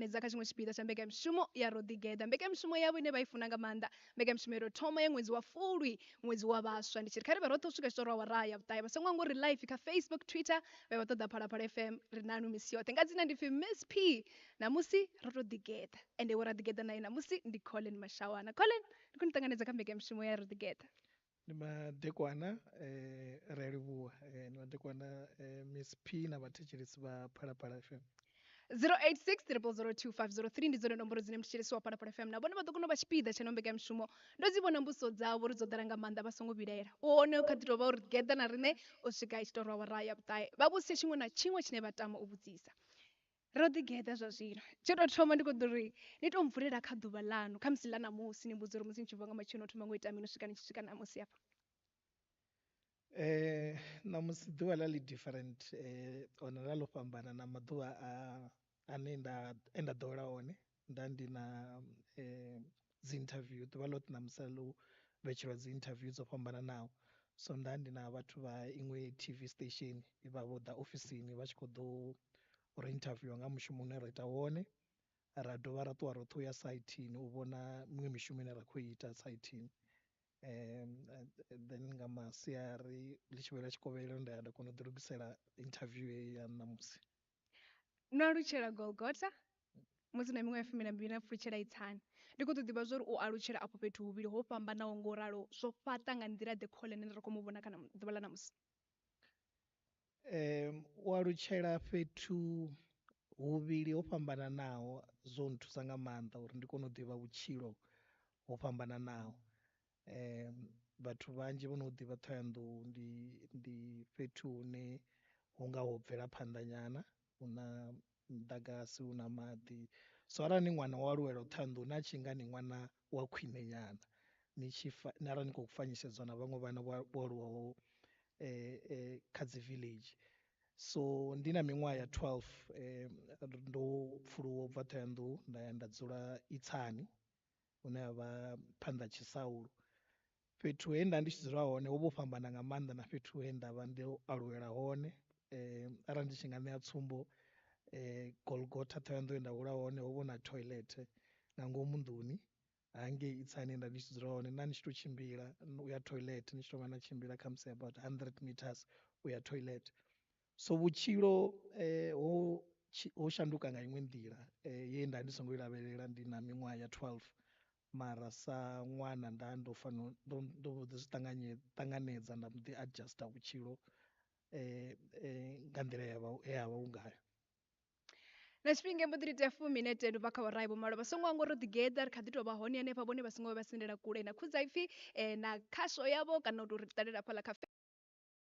nedza kha tshiṅwe tshipiḓa tsha mbekanyamushumo ya Rodigeda. Mbekanyamushumo yavho ine vha i funa nga maanḓa, mbekanyamushumo yo thoma ya ṅwedzi wa Fulwi, ṅwedzi wa vhaswa. Ndi tshi ri kha ri vha roṱhe u swika tshiṱori wa raya vhuṱae vha songo ngo ri live kha Facebook, Twitter vha vha ṱoḓa Phalaphala FM ri nanu misi yoṱhe nga dzina ndi pfi Miss P namusi ro Rodigeda ende wo Rodigeda naye namusi ndi Collen Mashawana. Collen, ndi khou ni ṱanganedza kha mbekanyamushumo ya Rodigeda. Ndi madekwana ri a livhuwa ndi madekwana Miss P na vhathetshelesi vha Phalaphala FM. 086 002 ndi dzone nomboro dzine mthetshelesi wa Phalaphala FM na vhone vha ḓo kona u vha tshipiḓa tsha no mbekanyamushumo. Ndo dzi vhona mbuso dzavho ri dzo ḓala nga maanḓa vha songo vhilela u hone kha ḓi tou vha uri Rodigeda na riṋe u swika tshiṱori wa raya vhuṱae vha vhudzise tshiṅwe na tshiṅwe tshine vha tama u vhudzisa. Rodigeda zwa zwino tsho tou thoma ndi khou ḓo ri ni tou mvulela kha ḓuvha ḽanu kha musi ḽa ṋamusi ni mbudza uri musi ni tshi bva nga matsheloni no thoma ngo ita mini u swika ni tshi swika ṋamusi hafha. Ṋamusi ḓuvha ḽa ḽi different ona ḽa ḽo fhambana na maḓuvha ane nda ḓowela one nda ndi na dzi interview ḓuvha ḽoṱhe ṋamusi ḽo vhetshelwa dzi interview dzo fhambananaho. So nda ndi na vhathu vha iṅwe TV station vha vho ḓa ofisini vha tshi khou ḓo uri interview nga mushumo une ra ita wone, ra dovha ra ṱuwa roṱhe uya saithini u vhona miṅwe mishumo ine ra khou ita saithini. Then nga masiari ḽi tshi vhela tshikovhelo nda ya nda kona u ḓi lugisela interview ya ṋamusi. No alutshela Golgotha musi na miṅwaha ya 12 na pfulutshela Itsani. Ndi khou ḓo ḓivha zwa uri u alutshela afho fhethu huvhili ho fhambanaho ngo ralo zwo fhaṱa nga nḓila ḓe Collen ri khou mu vhona kana ḓuvha ḽa ṋamusi. U alutshela fhethu huvhili ho fhambananaho zwo nthusa nga maanḓa uri ndi kone u ḓivha vhutshilo ho fhambananaho. Vhathu vhanzhi vho no ḓivha Thohoyandou ndi fhethu hune hu nga ho bvela phanḓa nyana hu na muḓagasi hu na maḓi. So arali ni ṅwana wa aluwela Thohoyandou na tshi nga ni ṅwana wa khwine nyana ni tshi arali ni khou fanyisedzwa na vhaṅwe vhana vho aluwaho kha dzi village. So ndi na miṅwaha ya 12 ndo pfuluwa u bva Thohoyandou nda ya nda dzula Itsani hune ha vha phanḓa Tshisaulu. Fhethu he nda ndi tshi dzula hone ho vho fhambana nga maanḓa na fhethu he nda vha ndo aluwela hone. Arali ndi tshi nga ṋea tsumbo Golgotha Thohoyandou he nda hula hone ho vha na toilet nga ngomu nḓuni. Hangei Itsani nda ndi tshi dzula hone na ni tshi tou tshimbila uya toilet ni tshi tou vha na tshimbila kha musi about 100 meters uya toilet. So vhutshilo ho shanduka nga iṅwe nḓila ye nda ndi songo i lavhelela ndi na miṅwaha ya 12 mara sa ṅwana nda ndo fanela ndo zwi ṱanganedza nda mbo ḓi adjuster vhutshilo nga nḓila ya vha u ngayo. Na tshifhinga mbo ḓi tea 4 minute ndo bva kha vharai vho malo vha songo ngo Rodigeda ri kha ḓi tou vha hone hanefha vhone vha songo vha sendela kule na khudza ipfi na khasho yavho kana u tou ri ṱalela fhaḽa kha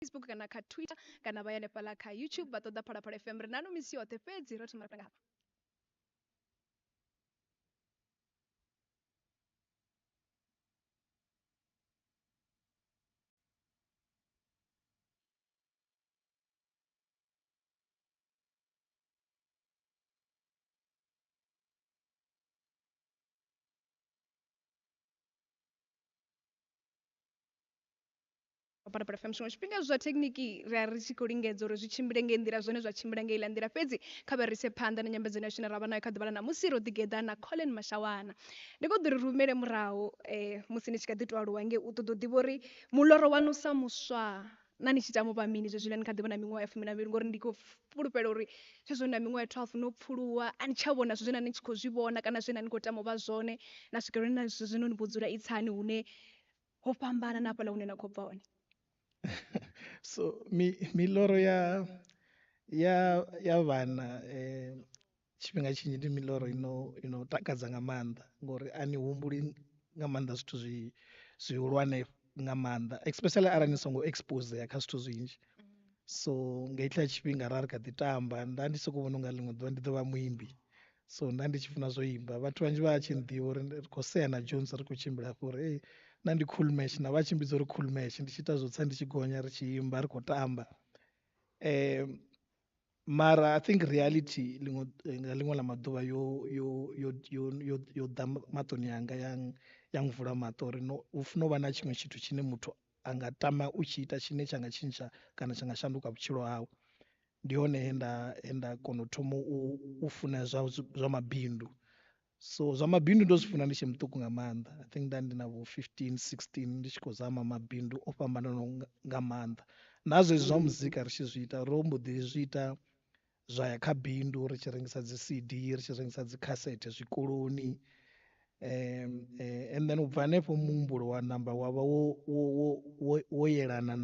Facebook kana kha Twitter kana vha ya hanefhaḽa kha YouTube vha ṱoḓa Phalaphala FM ri nanu misi yoṱhe fhedzi ro thoma nga hafha. Phalaphala FM zwiṅwe zwifhinga zwa thekhiniki ri tshi khou lingedza uri zwi tshimbile nga nḓila zwone zwa tshimbila nga iḽa nḓila fhedzi kha vha rise phanḓa na nyambedzano yashu ine ravha nayo kha ḓuvha ḽa ṋamusi Rodigeda na Collen Mashawana. Ndi khou ḓi ri rumele murahu musi ni tshi kha ḓi tou aluwa nge u ṱoḓa u ḓivha uri muḽoro waṋu sa muswa na ni tshi tama u vha mini zwezwi ni kha ḓi vha na miṅwaha ya 12 ngori ndi khou fulufhela uri zwezwo na miṅwaha ya 12 no pfuluwa a ni tsha vhona zwine na ni tshi khou zwi vhona kana zwine na ni khou tama u vha zwone na swika hune na zwino ni vho dzula Itsani hune ho fhambana na hafhaḽa hune na khou bva hone. So miḽoro ya vhana tshifhinga tshinzhi ndi miḽoro ino takadza nga maanḓa ngori a ni humbuli nga maanḓa zwithu zwihulwane nga maanḓa especially arali ni songo expose kha zwithu zwinzhi. So nga itshiḽa tshifhinga ra ri kha ḓi tamba nda ndi sokou vhona unga ḽiṅwe ḓuvha ndi ḓo vha muimbi. So nda ndi tshi funa zwo imba vhathu vhanzhi vha tshi nḓivha uri ri khou sea na Jones ri khou tshimbila hafho uri na ndi cool match na vha tshimbidza uri cool match ndi tshi ita zwo tsa ndi tshi gonya ri tshi imba ri khou tamba. Mara I think reality nga ḽiṅwe ḽa maḓuvha yo ḓa maṱoni anga yang vula maṱo uri hu funa u vha na tshiṅwe tshithu tshine muthu anga tama u tshi ita tshine tsha nga tshintsha kana tsha nga shanduka vhutshilo hawe. ndi hone enda kona u thoma u funa zwa mabindu. So zwa mabindu ndo zwi funa ndi tshe muṱuku nga maanḓa. I think that ndi na vho 15 16 ndi tshi khou zama mabindu o fhambananaho nga maanḓa. Na zwezwi zwa muzika ri tshi zwi ita ro mbo ḓi zwi ita zwa ya kha bindu, ri tshi rengisa dzi CD, ri tshi rengisa dzi cassette zwikoloni. And then u bva hanefho muhumbulo wa namba wavha wo yelana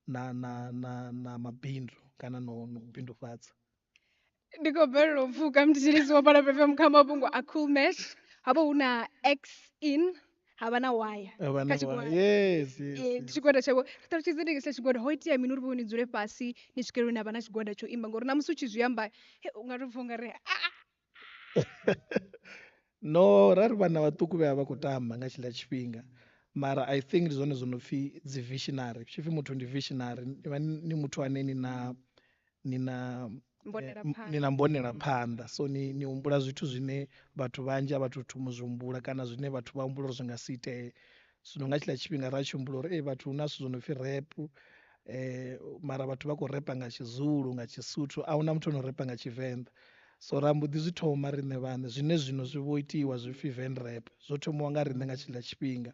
na mabindu kana no bindufhadza. Ndi khou balelwa u pfhuka mthetshelesi wa Phala FM kha mafhungo a Cool Mash. Havha hu na X in havha na Y kha tshigwada. Yes. Tshigwada tshavho ṱalutshedza ndi sa tshigwada ho itea mini uri vho ni dzule fhasi ni swikele hune havha na tshigwada tsho imba ngori na musi u tshi zwi amba u nga tou pfha unga ri No, rari vhana vhaṱuku vhe vha khou tamba nga tshiḽa tshifhinga, mara I think ndi zwone zwo no pfhi dzi visionary. Tshipfi muthu ndi visionary ni muthu ane ni na mbonela phanḓa, so ni humbula zwithu zwine vhathu vhanzhi a vhathu thoma zwi humbula kana zwine vhathu vha humbula uri zwi nga si itee. Zwino nga tshiḽa tshifhinga ra tshi humbula uri vhathu hu na zwithu zwo no pfhi rap, mara vhathu vha khou repa nga tshizulu nga tshisuthu, ahuna muthu ono repa nga tshivenḓa. So ra mbo ḓi zwi thoma riṋe vhaṋe zwine zwino zwi vho itiwa zwi pfhi van rap, zwo thomiwa nga riṋe nga tshiḽa tshifhinga.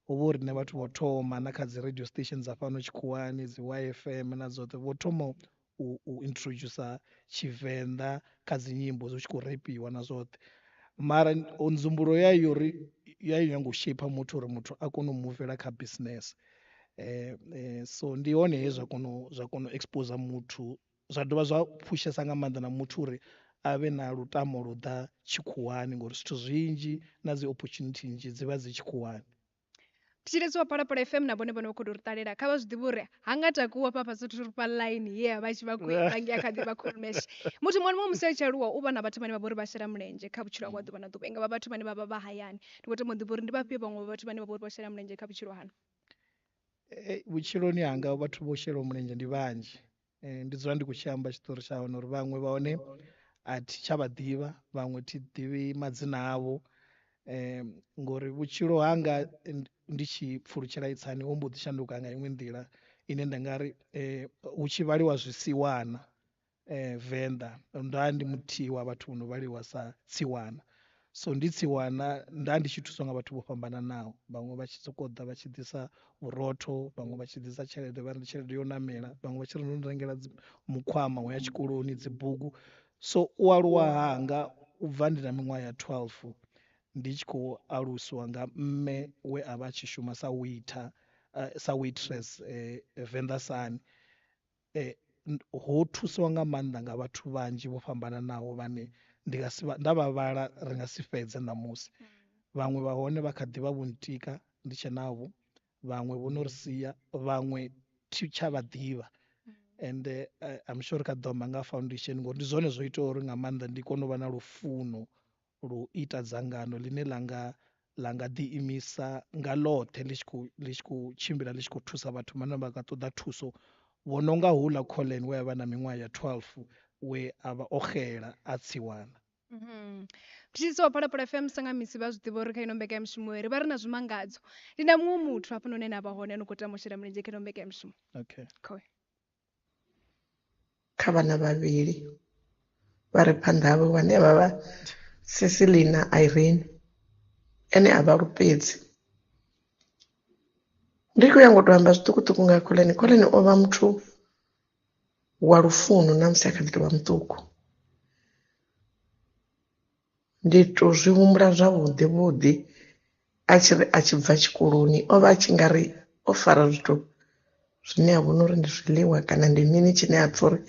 Ho vho riṋe vhathu vho thoma na kha dzi radio station dza fhano tshikhuwani, dzi YFM na dzoṱhe, vho thoma u introducer tshivenḓa kha dzi nyimbo zwi tshi khou repiwa na zwoṱhe. Mara nzumbulo yayo uri ya nyanga u shape muthu uri muthu a kone u muvela kha business. So ndi hone he zwa kona u expose muthu, zwa dovha zwa phushesa nga maanḓa na muthu uri avhe na lutamo lu ḓa tshikhuwani ngori zwithu zwinzhi na dzi opportunity nnzhi dzi vha dzi tshikhuwani. thetshelesi wa Phalaphala FM na vhone vhone vha khou tou ri ṱalela kha vha zwi ḓivhe uri ha nga takuwa pha fhasi thu ri fha line ye vha tshi vha khou irangi kha ḓi vha Cool Mash. Muthu muṅwe na muṅwe musi a tshi aluwa u vha na vhathu vhane vha vha uri vha shela mulenzhe kha vhutshilo hawe ḓuvha na ḓuvha, nga vha vhathu vhane vha vha vha hayani. Ndi khou tama u ḓivha uri ndi vhafhio vhaṅwe vhathu vhane vha vha uri vha shela mulenzhe kha vhutshilo hanu? Vhutshiloni hanga vhathu vho shelaho mulenzhe ndi vhanzhi. Ndi dzula ndi khou tshi amba tshiṱori tsha hone uri vhaṅwe vha hone a thi tsha vha ḓivha, vhaṅwe thi ḓivhi madzina avho. Ngori vhutshilo hanga ndi tshi pfulutshela itsani ho mbo ḓi shanduka nga iṅwe nḓila ine nda nga ri hu tshi vhaliwa zwisiwana Venḓa nda ndi muthihi wa vhathu vho no vhaliwa sa tsiwana. So ndi tsiwana nda ndi tshi thuswa nga vhathu vho fhambananaho, vhaṅwe vha tshi sokou ḓa vha tshi ḓisa vhurotho, vhaṅwe vha tshi ḓisa tshelede vha ri ndi tshelede yo namela, vhaṅwe vha tshi ri ndo rengela mukhwama wa ya tshikoloni, dzi bugu. So u aluwa hanga u bva ndi na miṅwaha ya 12 ndi tshi khou aluswa nga mme we a vha a tshi shuma sa waitress Venḓa Sun. Ho thusiwa nga maanḓa nga vhathu vhanzhi vho fhambananaho vhane nda vha vhala ri nga si fhedze ṋamusi. Vhaṅwe vha hone vha kha ḓi vha vho ntika ndi tshe navho, vhaṅwe vho no ri sia, vhaṅwe thi tsha vha ḓivha. And I'm sure kha ḓo amba nga foundation ngori ndi zwone zwo itaho uri nga maanḓa ndi kone u vha na lufuno lu ita dzangano ḽine ḽa nga ḓi imisa nga ḽoṱhe ḽi tshi khou tshimbila ḽi tshi khou thusa vhathu vhane vha nga ṱoḓa thuso, vho no nga houḽa Collen we a vha na miṅwaha ya 12 we a vha o xela a tsiwana. Thetshelesi wa Phalaphala FM sanga misi vha zwi ḓivha uri kha ino mbekanyamushumo ri vha ri na zwimangadzo. Ndi na muṅwe muthu hafha noni a vha hone ano khou tama u shela mulenzhe kha ino mbekanyamushumo. Okay. Kha vhana vhavhili vha re phanḓa havho vhane vha vha Cecily na Irene ene a vha lupedzi. Ndi khou ya ngo tou amba zwiṱukuṱuku nga Collen. Collen o vha muthu wa lufuno na musi a kha ḓi tou vha muṱuku. Ndi tou zwi humbula zwavhuḓi vhuḓi a tshi ri a tshi bva tshikoloni o vha a tshi nga ri o fara zwithu zwine a vhona uri ndi zwiḽiwa kana ndi mini tshine a pfha uri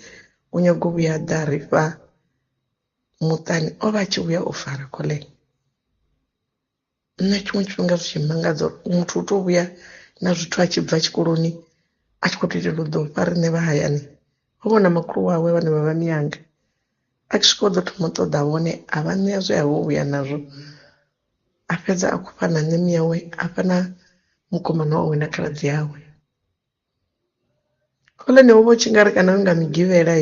u nyago u vhuya ḓa ri fha muṱani, o vha a tshi vhuya o fara Collen. Nṋe tshiṅwe tshifhinga zwi tshi mangadza uri muthu u tou vhuya na zwithu a tshi bva tshikoloni a tshi khou tou itela u ḓo fha riṋe vha hayani. Ho vha na makhulu wawe vhane vha vha miyanga, a tshi swika u ḓo thoma u ṱoḓa vhone a vha ṋea zwe a vho vhuya nazwo, a fhedza a khou fha na nṋe miyawe, a fha na mukomana wawe na khaladzi yawe. Collen ho vha u tshi nga ri kana u nga migivhela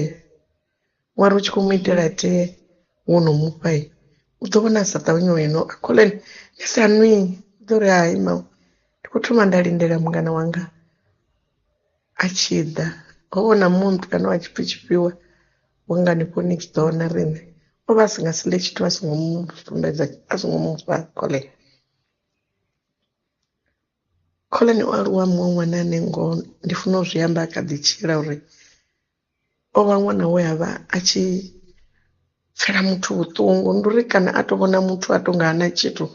wari u tshi khou mu itela tee wo no mufha u ḓo vhona a sa ṱavhanye u ino Collen ni sa nwi, u ḓo ri hai mawe ndi khou thoma nda lindela mungana wanga a tshi ḓa ho vona muṅwe mutukana wa tshipfi tshifhiwa wanga hanefho next door na riṋe o vha a si nga si ḽe tshithu a songo musumbedza a songo mufha Collen. Collen o aluwa muṅwe ṅwana ane ngoho ndi funa u zwi amba a kha ḓi tshila uri o vha ṅwana we a vha a tshi pfela muthu vhuṱungu ndi uri kana a to vhona muthu a tonga hana tshithu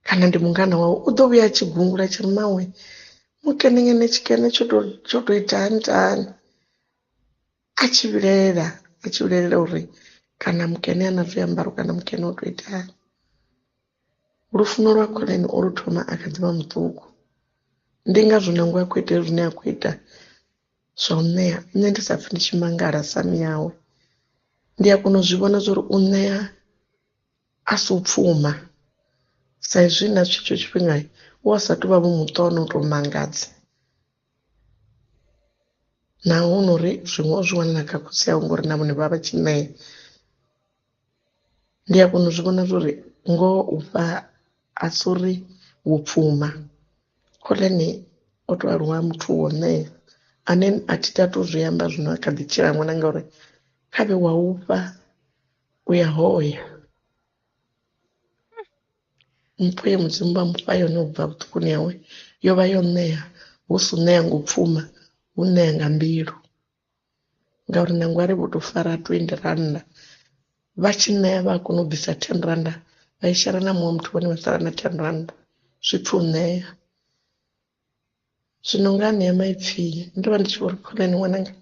kana ndi mungana wawe u ḓo vhuya a tshi gungula tshi ri mawe mukenengene tshikene tsho to ita hani tani a tshi vhilelela uri kana mukene ana zwiambaro kana mukene o to ita hani. Lufuno lwa Collen o lu thoma a kha ḓivha muṱuku ndi ngazwo nango a khou ita zwine a khou ita zwa u ṋea nṋe ndi sa pfhi ndi tshi mangala sami yawe ndi a kona u zwi vhona zwori u ṋea a si u pfuma sa izwi na tshetsho tshifhinga u a sa tou vha vho muṱono u tou mangadza naho hu no uri zwiṅwe o zwi wana na kha khotsi yawe ngori na vhone vha vha tshi ṋea ndi a kona u zwi vhona zwori ngoho u fha a si uri wo pfuma. Collen o to aluwa muthu wo ṋea ane a thi tatu zwi amba zwino a kha ḓi tshila ṅwana ngauri khavhe wa u fha u ya hoya mpho ye mudzimu vha mufha yone u bva vhuṱukuni hawe yo vha yo ṋea hu si ṋea nga u pfuma hu ṋea nga mbilu ngauri nangwe ari vho to fara 20 rannda vha tshi ṋea vha a kona u bvisa 10 rannda vha i shera na muṅwe muthu vhone vha sala na 10 rannda zwi pfhi u ṋea. Zwino nga ṋea maipfhi ndo vha ndi tshi vho ri Collen ṅwananga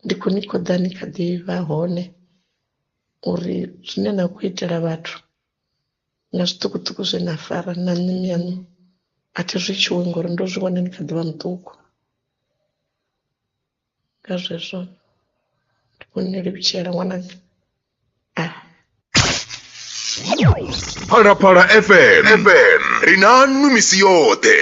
ndi khou ni khoḓa ni kha ḓi vha hone uri zwine na khou itela vhathu nga zwiṱukuṱuku zwe na fara na nṋe miyaṋu a thi zwi tshiwi ngori ndo zwi vhona ni kha ḓi vha muṱuku nga zwezwo ndi khou ni livhitshela ṅwananga. Phalaphala FM ri na misi yoṱhe.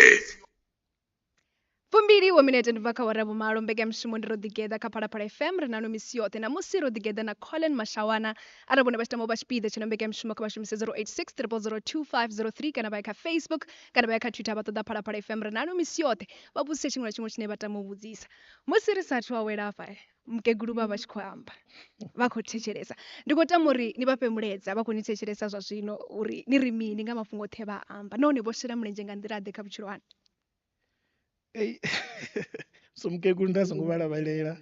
2 minete ndi bva kha wara vhumalo mbekanyamushumo ndi Rodigeda kha Phalaphala FM ri na misi yoṱhe namusi Rodigeda na Collen Mashawana arali vhone vha tshi tama u vha tshipiḓa tshi no mbekanyamushumo kha vha shumise 086 0002503 kana vha ya kha Facebook kana vha ya kha Twitter vha ṱoḓa Phalaphala FM ri na misi yoṱhe vha vhudzise tshiṅwe na tshiṅwe tshine vha tama u vhudzisa musi ri sathu awela afha mukegulu vha vha tshi khou amba vha khou thetshelesa ndi khou tama uri ni vha fhe muledza vha khou ni thetshelesa zwa zwino uri ni ri mini nga mafhungo oṱhe vha amba nahone vho shela mulenzhe nga nḓila ḓe kha vhutshilo hani. So mukegulu nda songo vha lavhelela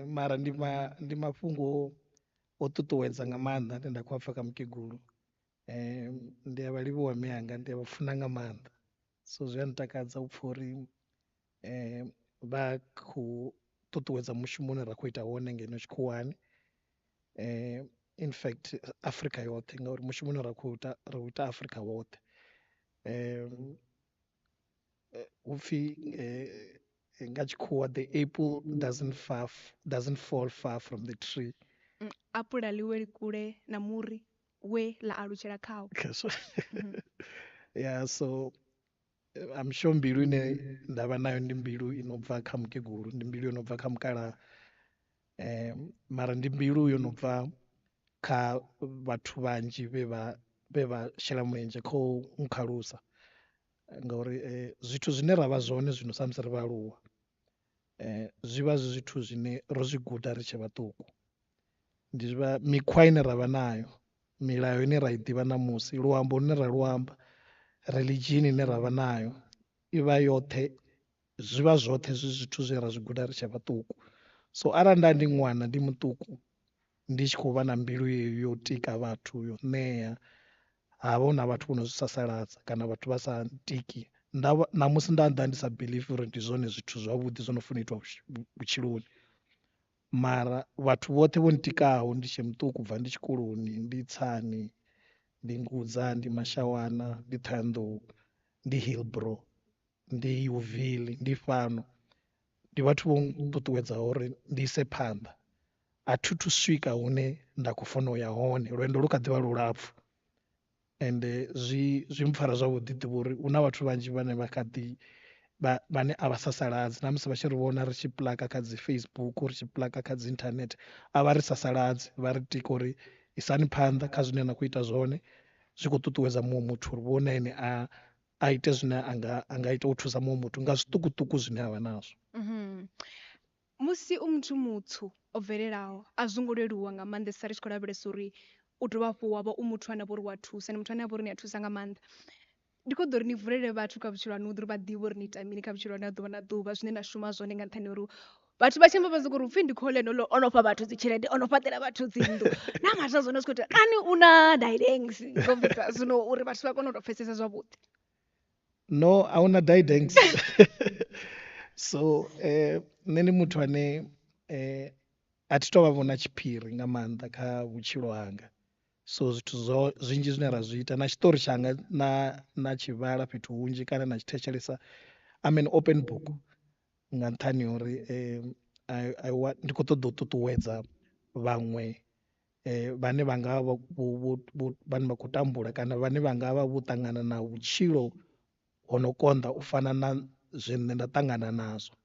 mara ndi mafhungo o ṱuṱuwedza nga maanḓa ane nda khou pfha kha mukegulu ndi a vha livhuwa mianga ndi a vha funa nga maanḓa so zwi a ntakadza u pfha uri vha khou ṱuṱuwedza mushumo une ra khou ita wone ngeno tshikhuwani in fact Afrika yoṱhe ngauri mushumo une ra khou ita Afrika woṱhe upfi nga tshikhuwa the apple doesn't fall far from the tree. Apula liwe kule na muri we la alutshela khawo. Yeah, so I'm sure mbilu ine ndavha nayo ndi mbilu inobva kha mukegulu ndi mbilu inobva kha mukalaha mara ndi mbilu yo no bva kha vhathu vhanzhi vhe vha shela mulenzhe kha u nkhalusa ngauri zwithu zwine ravha zwone zwino sa musi ri vha aluwa zwivha zwi zwithu zwine ro zwi guda ri tshe vhaṱuku ndi zwivha mikhwa ine ravha nayo milayo ine ra i ḓivha namusi luambo lune ra luamba religion ine ravha nayo ivha yoṱhe zwivha zwoṱhe zwi zwithu zwe ra zwi guda ri tshe vhaṱuku so arali nda ndi ṅwana ndi muṱuku ndi tshi khou vha na mbilu yeyo yo tika vhathu yo ṋea havha na vhathu vho no zwi sasaladza kana vhathu vha sa ntiki namusi nda ḓa ndi sa believe uri ndi zwone zwithu zwavhuḓi zwo no funa itwa vhutshiloni mara vhathu vhoṱhe vho ntikaho ndi tshe muṱuku bva ndi tshikoloni ndi tsani ndi ngudza ndi mashawana ndi Thohoyandou ndi Hillbrow ndi Uville ndi fhano ndi vhathu vho ṱuṱuwedzaho uri ndi ise phanḓa a thi thu swika hune nda khou funa u ya hone lwendo lu kha ḓivha lulapfhu ende zwi mpfara zwavhuḓi ḓivha uri hu na vhathu vhanzhi vhane vha kha ḓi vhane a vha sasaladzi na musi vha tshi ri vhona ri tshi puḽaka kha dzi Facebook ri tshi puḽaka kha dzi internet a vha ri sasaladzi vha ri tika uri isani phanḓa kha zwine na khou ita zwone zwi khou ṱuṱuwedza muṅwe muthu uri vhone ene a ite zwine a nga ita u thusa muṅwe muthu nga zwiṱukuṱuku zwine avha nazwo. Musi u muthu mutswu o bvelelaho a zwo ngo leluwa nga maanḓesa ri tshi khou lavhelesa uri u dovha hafhu wa vha u muthu ane a vha uri wa thusa ni muthu ane a vha uri ni a thusa nga maanḓa. Ndi khou ḓo uri ni vulele vhathu kha vhutshilo haṋu uri vha ḓivhe uri ni ita mini kha vhutshilo haṋu ha ḓuvha na ḓuvha zwine na shuma zwone nga nṱhani ha uri vhathu vha tshi amba vha soko uri upfhi ndi Collen o no fha vhathu dzi tshelede o no fhaṱela vhathu dzi nnḓu na maswa zwone zwi khou ita kani u na dialects ngo bvisa zwino uri vhathu vha kone u to pfhesesa zwavhuḓi. No, a una dialects. So nṋe ndi muthu ane a thi to vha vhona tshiphiri nga maanḓa kha vhutshilo hanga, so zwithu zwinzhi zwine ra zwi ita na tshiṱori tshanga na tshivhala fhethu hunzhi kana na tshi thetshelesa I'm an open book nga nṱhani ha uri ndi khou ṱoḓa u ṱuṱuwedza vhaṅwe vhane vha nga vha vhane vha khou tambula kana vhane vha nga vha vho ṱangana na vhutshilo ho no konḓa u fana na zwe nṋe nda ṱangana nazwo.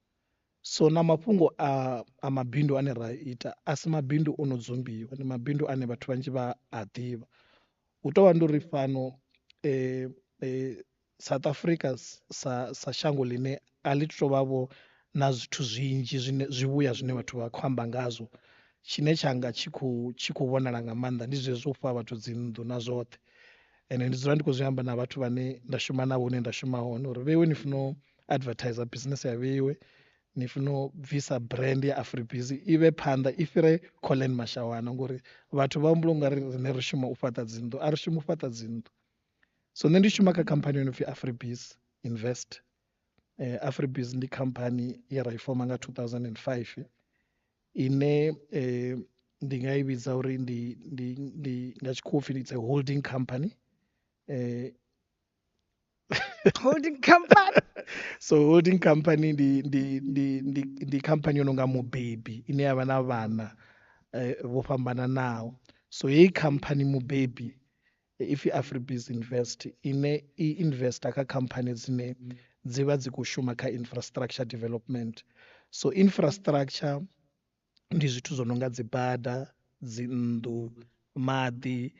So na mafhungo a mabindu ane ra ita a si mabindu o no dzumbiwa, ndi mabindu ane vhathu vhanzhi vha a ḓivha. Hu tovha ndi uri fhano South Africa sa shango ḽine a ḽi tou vha vho na zwithu zwinzhi zwivhuya zwine vhathu vha khou amba ngazwo, tshine tshanga tshi khou vhonala nga maanḓa ndi zwezwo u fha vhathu dzi nnḓu na zwoṱhe. Ende ndi dzula ndi khou zwi amba na vhathu vhane nda shuma navho hune nda shuma hone uri vheiwe ni funa u advertiser business ya vheiwe, ni funa u bvisa brand ya Afribiz i vhe phanḓa i fhire Collen Mashawana ngori vhathu vha humbula ungari rine ri shuma u fhaṱa dzinnḓu, a ri shuma u fhaṱa dzinnḓu. So nṋe ndi shuma kha khamphani yo no pfi Afribiz Invest. Afribiz ndi khamphani ye ra i foma nga 2005 ine ndi nga i vhidza uri ndi nga tshikhuwa it's a holding company. Holding company. So holding company ndi khamphani yo no nga mubebi ine yavha na vhana vho fhambananaho. So heyi khamphani mubebi ipfi Afribiz Invest ine i investor kha khamphani dzine dzi vha dzi khou shuma kha infrastructure development. So infrastructure ndi zwithu zwo no nga dzi bada, dzi nnḓu, maḓi,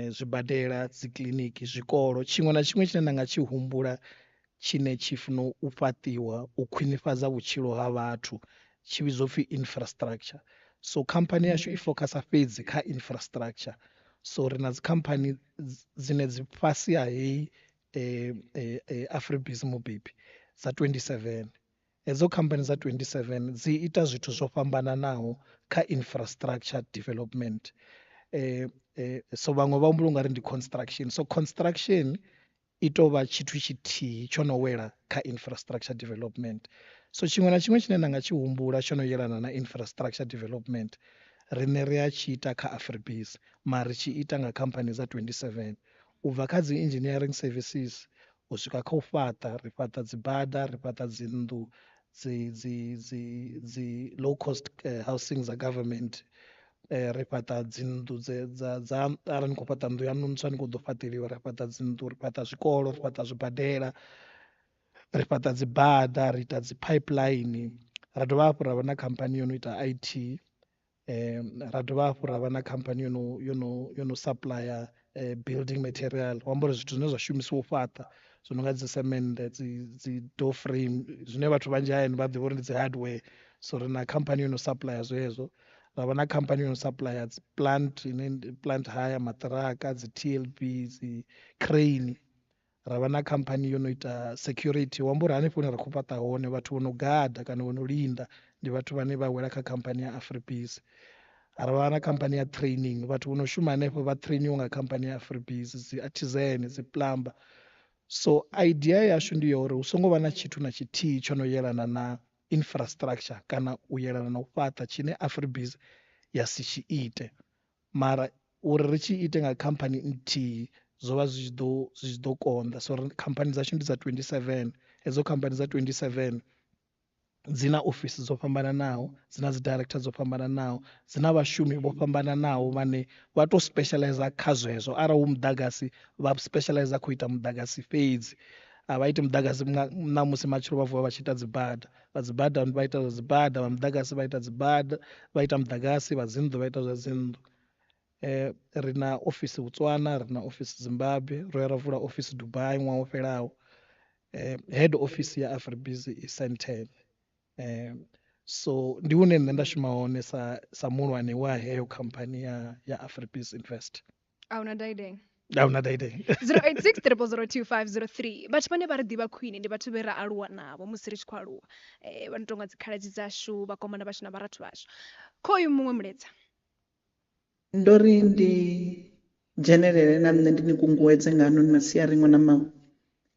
zwibadela, dzi kiḽiniki, zwikolo, tshiṅwe na tshiṅwe tshine nda nga tshi humbula tshine tshi funa u fhaṱiwa u khwinifhadza vhutshilo ha vhathu tshi vhidzwa upfhi infrastructure. So khamphani yashu i focusa fhedzi kha infrastructure. So ri na dzi khamphani dzine dzi fhasi ha heyi Afribiz mubebi dza 27. Hedzo khamphani dza 27 dzi ita zwithu zwo fhambananaho kha infrastructure development. So vhaṅwe vha humbula ungari ndi construction. So construction i tou vha tshithu tshithihi tsho no wela kha infrastructure development. So tshiṅwe na tshiṅwe tshine nda nga tshi humbula tsho no yelana na infrastructure development rine ri a tshi ita kha Afribiz, mara ri tshi ita nga khamphani dza 27. U bva kha dzi engineering services u swika kha u fhaṱa, ri fhaṱa dzi bada, ri fhaṱa dzi nnḓu, dzi low cost housing dza government, ri fhaṱa dzi nnḓu dza arali ni khou fhaṱa nnḓu yanu ntswa ni khou ḓo fhaṱeliwa, ri fhaṱa dzi nnḓu, ri fhaṱa zwikolo, ri fhaṱa zwibadela, ri fhaṱa dzi bada, ri ita dzi pipeline, ra dovha hafhu ra vha na khamphani yo no ita IT, ra dovha hafhu ra vha na khamphani yo no supplya building material, hu amba uri zwithu zwine zwa shumisiwa u fhaṱa zwi no nga dzi semende, dzi door frame, zwine vhathu vhanzhi hayani vha ḓivha uri ndi dzi hardware. So ri na khamphani yo no supplya zwezwo, ra vha na khamphani yo no supplya dzi plant hire, maṱiraka, dzi TLB, dzi crane, ra vha na khamphani yo no ita security, hu amba uri hanefho hune ra khou fhaṱa hone vhathu vho no gada kana vho no linda ndi vhathu vhane vha wela kha khamphani ya Afribiz. Ra vha na khamphani ya training, vhathu vho no shuma hanefho vha trainiwa nga khamphani ya Afribiz, dzi artisan, dzi plumber. So idea yashu ndi ya uri hu songo vha na tshithu na tshithihi tsho no yelana na infrastructure kana u yelana na u fhaṱa tshine Afribiz ya si tshi ite, mara uri ri tshi ite nga khamphani nthihi zwo vha zwi tshi ḓo konḓa. So khamphani dzashu ndi dza 27. Hedzo khamphani dza 27 dzina ofisi dzo fhambananaho, dzina dzi director dzo fhambananaho, dzina vhashumi vho fhambananaho vhane vha to specializer kha zwezwo. Arali hu muḓagasi vha specializer kho ita muḓagasi fhedzi, a vha iti muḓagasi na musi matshelo vha vuwa vha tshi ita dzi bada, vha dzi bada vha ita dzi bada, vha muḓagasi vha ita dzi bada, vha ita muḓagasi, vha dzinnḓu vha ita zwa dzinnḓu. Ri na ofisi Botswana, ri na ofisi Zimbabwe, ro ya ra vula ofisi Dubai ṅwaha wo fhelaho. head office ya Afribis i Sandton. So ndi hune nṋe nda shuma hone sa muhulwane wa heyo khamphani ya Afribis Invest. Ahuna daideng. Ahuna daideng. 086 002503 vhathu vhane vha ri ḓivha khwine ndi vhathu vhe ra aluwa navho musi ri tshi khou aluwa vha no tonga dzikhaladzi dzashu vhakomana vhashu na vharathu vhashu. Kho uyu muṅwe muledza ndo ri ndi dzhenelele na nṋe ndi ni kunguwedze nga hanoni masiari ṅwe na maṅwe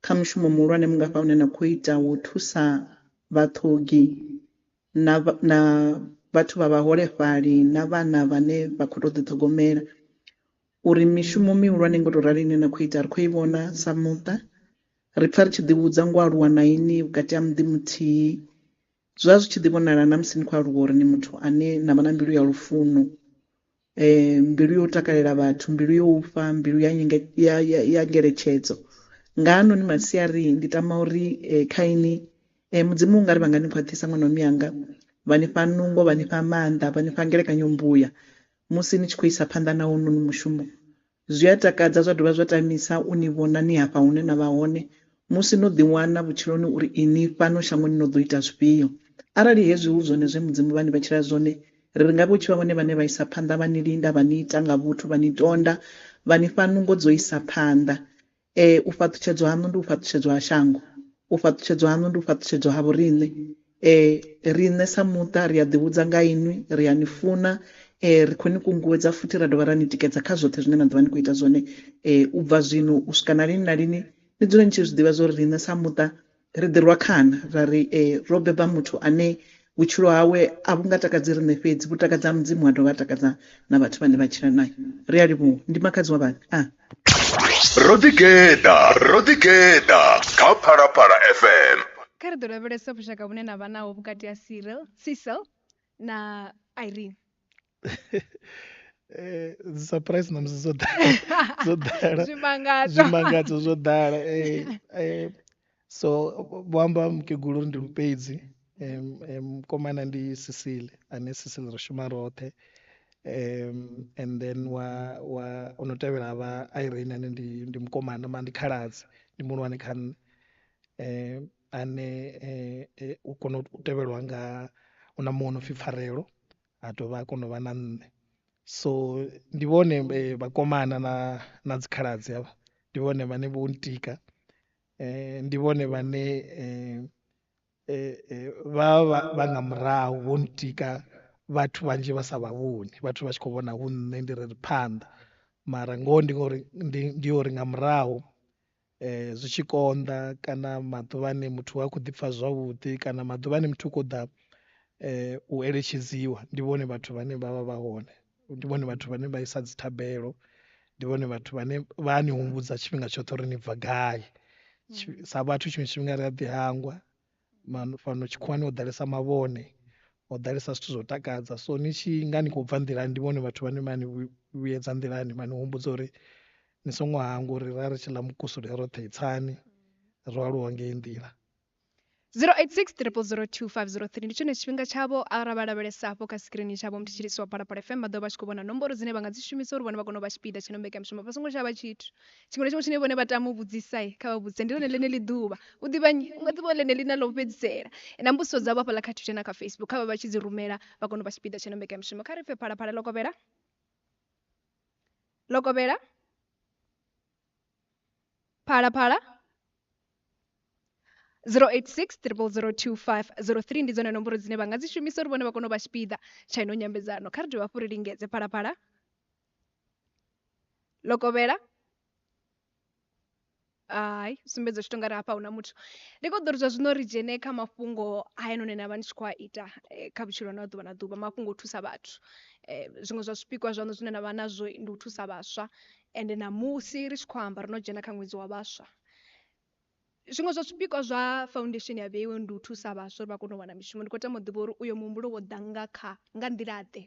kha mushumo muhulwane mungafha une na khou ita wo thusa vhaṱhogi na vhathu vha vhaholefhali na vhana vhane vha khou tou ḓiṱhogomela uri mishumo mihulwane ngo to rali ine na khou ita ri khou i vhona sa muṱa ri pfha ri tshi ḓivhudza ngo aluwa na ini vhukati ha muḓi muthihi zwa zwi tshi ḓi vhonala na musi ni khou aluwa uri ni muthu ane na vha na mbilu ya lufuno mbilu yo takalela vhathu mbilu yo ufha mbilu ya ngeletshedzo nga hanoni masiari ndi tama uri kha ini mudzimu ungari vha nga ni khwaṱhisa ṅwana wa miyanga vha nifha nungo vha nifha maanḓa vha nifha ngelekanyo mbuya musi ni tshi khou isa phanḓa na hononi mushumo zwi a takadza zwa dovha zwa tamisa u ni vhona ni hafha hune na vha hone musi no ḓiwana vhutshiloni uri ini fhano shangoni no ḓo ita zwifhio arali hezwi hu zwone zwe mudzimu vhani vha tshila zwone ri nga vho tshi vha vhone vhane vha isa phanḓa vha ni linda vha ni ita nga vhuthu vha ni tonda vha ni fha nungo dzo isa phanḓa u fhaṱutshedzo haṋu ndi u fhaṱutshedzo ha shango u fhaṱutshedzo haṋu ndi u fhaṱutshedzo ha vhoriṋe riṋe sa muṱa ri a ḓivhudza nga inwi ri a ni funa ri khou ni kunguwedza futhi ra dovha ra ni tikedza kha zwoṱhe zwine na ḓovha ni khou ita zwone u bva zwino u swika na lini na lini ni dzule ni tshi zwi ḓivha zwa uri riṋe sa muṱa ri ḓi rwa khana ra ri ro beba muthu ane vhutshilo hawe a vhu nga takadzi riṋe fhedzi vhu takadza mudzimu ha dovha takadza na vhathu vhane vha tshila naye ri a livhuwa ndi makhadzi wa vhani Rodigeda kha Phalaphala FM. kha ri ḓo lavhelesa vhushaka vhune na vha naho vhukati ha Cecil na Irene. Surprise na musi zwo ḓala Zwimangadzo. zwimangadzo zwo ḓala so vho amba mukegulu uri ndi lupedzi mukomana ndi Cecil ane Cecil ri shuma roṱhe and then wa ono tevhela vha Irene ane ndi mukomana ma ndi khaladzi ndi muhulwane kha nṋe ane u kona u tevhelwa nga una muṅwe no pfhi Pfarelo a dovha a kona u vha na nṋe so ndi vhone vhakomana na dzikhaladzi havha ndi vhone vhane vho ntika ndi vhone vhane vha nga murahu vho ntika vhathu vhanzhi vha sa vha vhoni vhathu vha tshi khou vhona hu nṋe ndi ri phanḓa mara ngoho ndi uri nga murahu zwi tshi konḓa kana maḓuvha ane muthu a khou ḓi pfha zwavhuḓi kana maḓuvha ane muthu u khou ḓa u eletshedziwa ndi vhone vhathu vhane vha vha vha hone ndi vhone vhathu vhane vha isa dzi thabelo ndi vhone vhathu vhane vha ni humbudza tshifhinga tshoṱhe uri ni bva gai sa vhathu tshiṅwe tshifhinga ri a ḓi hangwa fano tshikhuwani ho ḓalesa mavhone ho ḓalesa zwithu zwo takadza so ni tshi nga ni khou bva nḓilani ndi vhone vhathu vhane vha ni vhuyedza nḓilani vha ni humbudza uri ni songo hangwa uri ra ri tshi ḽa mukusule roṱhe i tsani ro aluwa ngei nḓila. 086 002503 ndi tshone tshifhinga tshavho ara vha lavhelesa hafho kha skrini tshavho mthitshilisi wa Phalaphala FM vha ḓo vha tshi khou vhona nomboro dzine vha nga dzi shumisa uri vhone vha kone u vha tshipiḓa tsha nombeka mushumo vha songo shavha tshithu tshiṅwe na tshiṅwe tshine vhone vha tama u vhudzisa kha vha vhudzise ndi ḽone ḽene ḽi ḓuvha u ḓivha nga ḓuvha ḽene ḽi na ḽo fhedzisela na mbudziso dzavho hafhaḽa kha Twitter na kha Facebook kha vha vha tshi dzi rumela vha kone u vha tshipiḓa tsha nombeka mushumo kha ri pfhe Phalaphala Lokovhela Phalaphala 086 002503 ndi dzone nomboro dzine vha nga dzi shumisa uri vhone vha kone u vha tshipiḓa tsha ino nyambedzano kha ri dovha hafhu ri lingedze Phalaphala Lokovhela ai sumbedza tshi tonga ri hafha huna muthu ndi khou ḓo ri zwa zwino ri dzhene kha mafhungo hayanoni na vha ndi tshi khou a ita kha vhutshilo na ḓuvha na ḓuvha mafhungo o thusa vhathu zwiṅwe zwa zwipikwa zwaṋu zwine na vha nazwo ndi u thusa vhaswa ende namusi ri tshi khou amba ri no dzhena kha ṅwedzi wa vhaswa zwiṅwe zwa zwipikwa zwa foundation ya vheiwe ndi u thusa vhaswa uri vha kone u wana mishumo ndi khou tama u ḓivha uri uyo muhumbulo wo ḓa nga nḓila ḓe.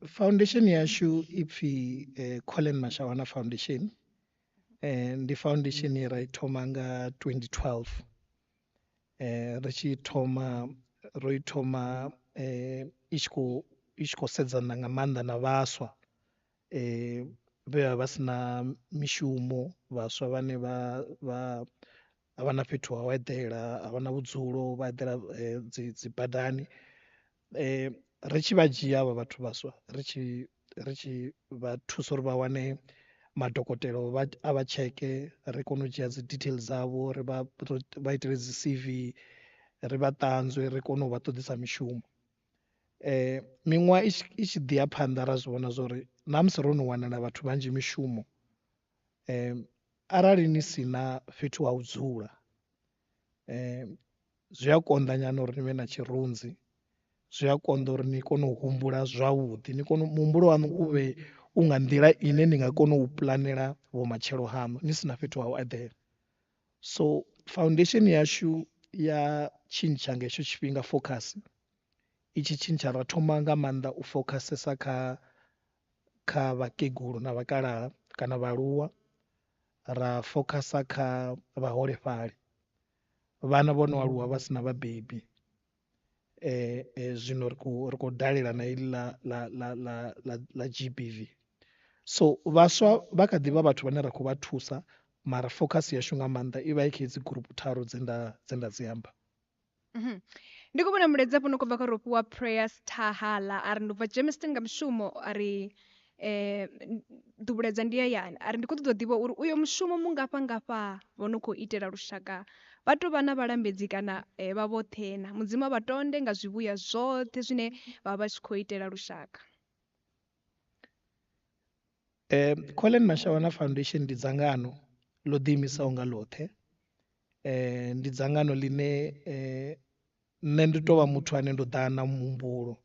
Foundation yashu ipfi Collen Mashawana Foundation ndi foundation ye ra i thoma nga 2012 ri tshi thoma ro i thoma i tshi khou sedzana nga maanḓa na vhaswa vhe vha sina mishumo, vhaswa vhane a vha na fhethu ha u eḓela, a vha na vhudzulo, vha eḓela dzi badani. Ri tshi vha dzhia havha vhathu vhaswa ri tshi vha thusa uri vha wane madokotela a vha tsheke, ri kone u dzhia dzi details dzavho, ri vha itele dzi CV, ri vha ṱanzwe, ri kone u vha ṱoḓisa mishumo. Miṅwaha i tshi ḓi ya phanḓa ra zwi vhona zwori na musi ro no wanala vhathu vhanzhi mishumo, arali ni si na fhethu ha u dzula, zwi a konḓa nyana uri ni vhe na tshirunzi, zwi a konḓa uri ni kone u humbula zwavhuḓi, ni kone muhumbulo waṋu u vhe u nga nḓila ine ni nga kona u puḽanela vhumatshelo haṋu ni si na fhethu ha u eḓela. So foundation yashu ya tshintsha nga hetsho tshifhinga focus i tshi tshintsha, ra thoma nga maanḓa u focusesa kha vhakegulu na vhakalaha kana vhaaluwa, ra focusa kha vhaholefhali, vhana vho no aluwa vha sina vhabebi. Zwino ri khou dalela na iḽi ḽa GBV. So vhaswa vha kha ḓi vha vhathu vhane ra khou vha thusa, mara focus yashu nga maanḓa i vha i kha hedzi group tharu dze nda dzi amba. Ndi khou vhona mulaedza hafho no khou bva kha ro fhiwa prayer star hala a ri ndo bva Jamestown nga mushumo, a ri ḓuvhuledza ndi hayani, a ri ndi khou ṱoḓa u ḓivha uri uyo mushumo mungafha ngafha vho no khou itela lushaka vha tou vha na vhalambedzi kana vha vhoṱhe na mudzimu a vhatonde nga zwivhuya zwoṱhe zwine vha vha tshi khou itela lushaka. Collen Mashawana Foundation ndi dzangano ḽo ḓiimisaho nga ḽoṱhe. Ndi dzangano ḽine nṋe ndi tovha muthu ane ndo ḓa na muhumbulo